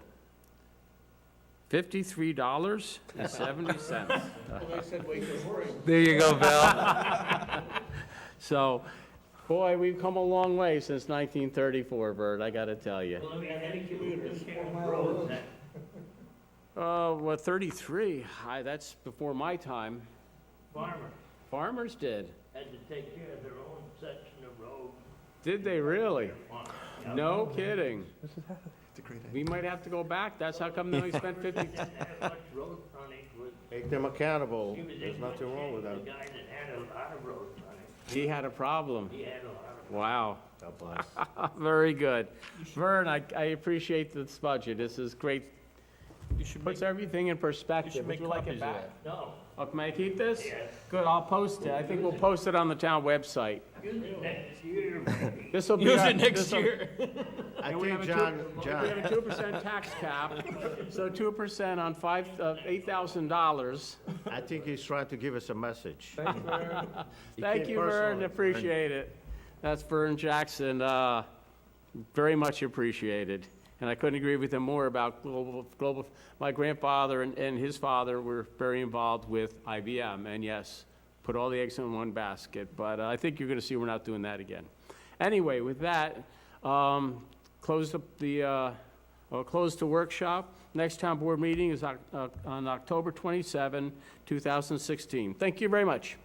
$53.70. There you go, Bill. So, boy, we've come a long way since 1934, Bert, I gotta tell you. Well, let me ask you, who took care of roads then? Well, 33, that's before my time. Farmers Farmers did. had to take care of their own section of road. Did they really? Farmers. No kidding. We might have to go back. That's how come they only spent 50. Didn't have much road frontage was, Make them accountable. he was There's in much nothing wrong shape with with that. a guy that had a lot of road frontage. He had a problem. He had a lot of. Wow. God bless. Very good. Vern, I appreciate this budget. This is great. Puts everything in perspective. Would you like it back? No, Oh, can I keep this? Yes. Good, I'll post it. I think we'll post it on the town website. use it next year, maybe. This'll be our- this'll- And we have a 2% tax cap, so 2% on $8,000. I think he's trying to give us a message. Thank you, Vern, appreciate it. That's Vern Jackson, very much appreciated. And I couldn't agree with him more about global. My grandfather and his father were very involved with IBM, and yes, put all the eggs in one basket, but I think you're gonna see we're not doing that again. Anyway, with that, close the workshop. Next town board meeting is on October 27, 2016. Thank you very much.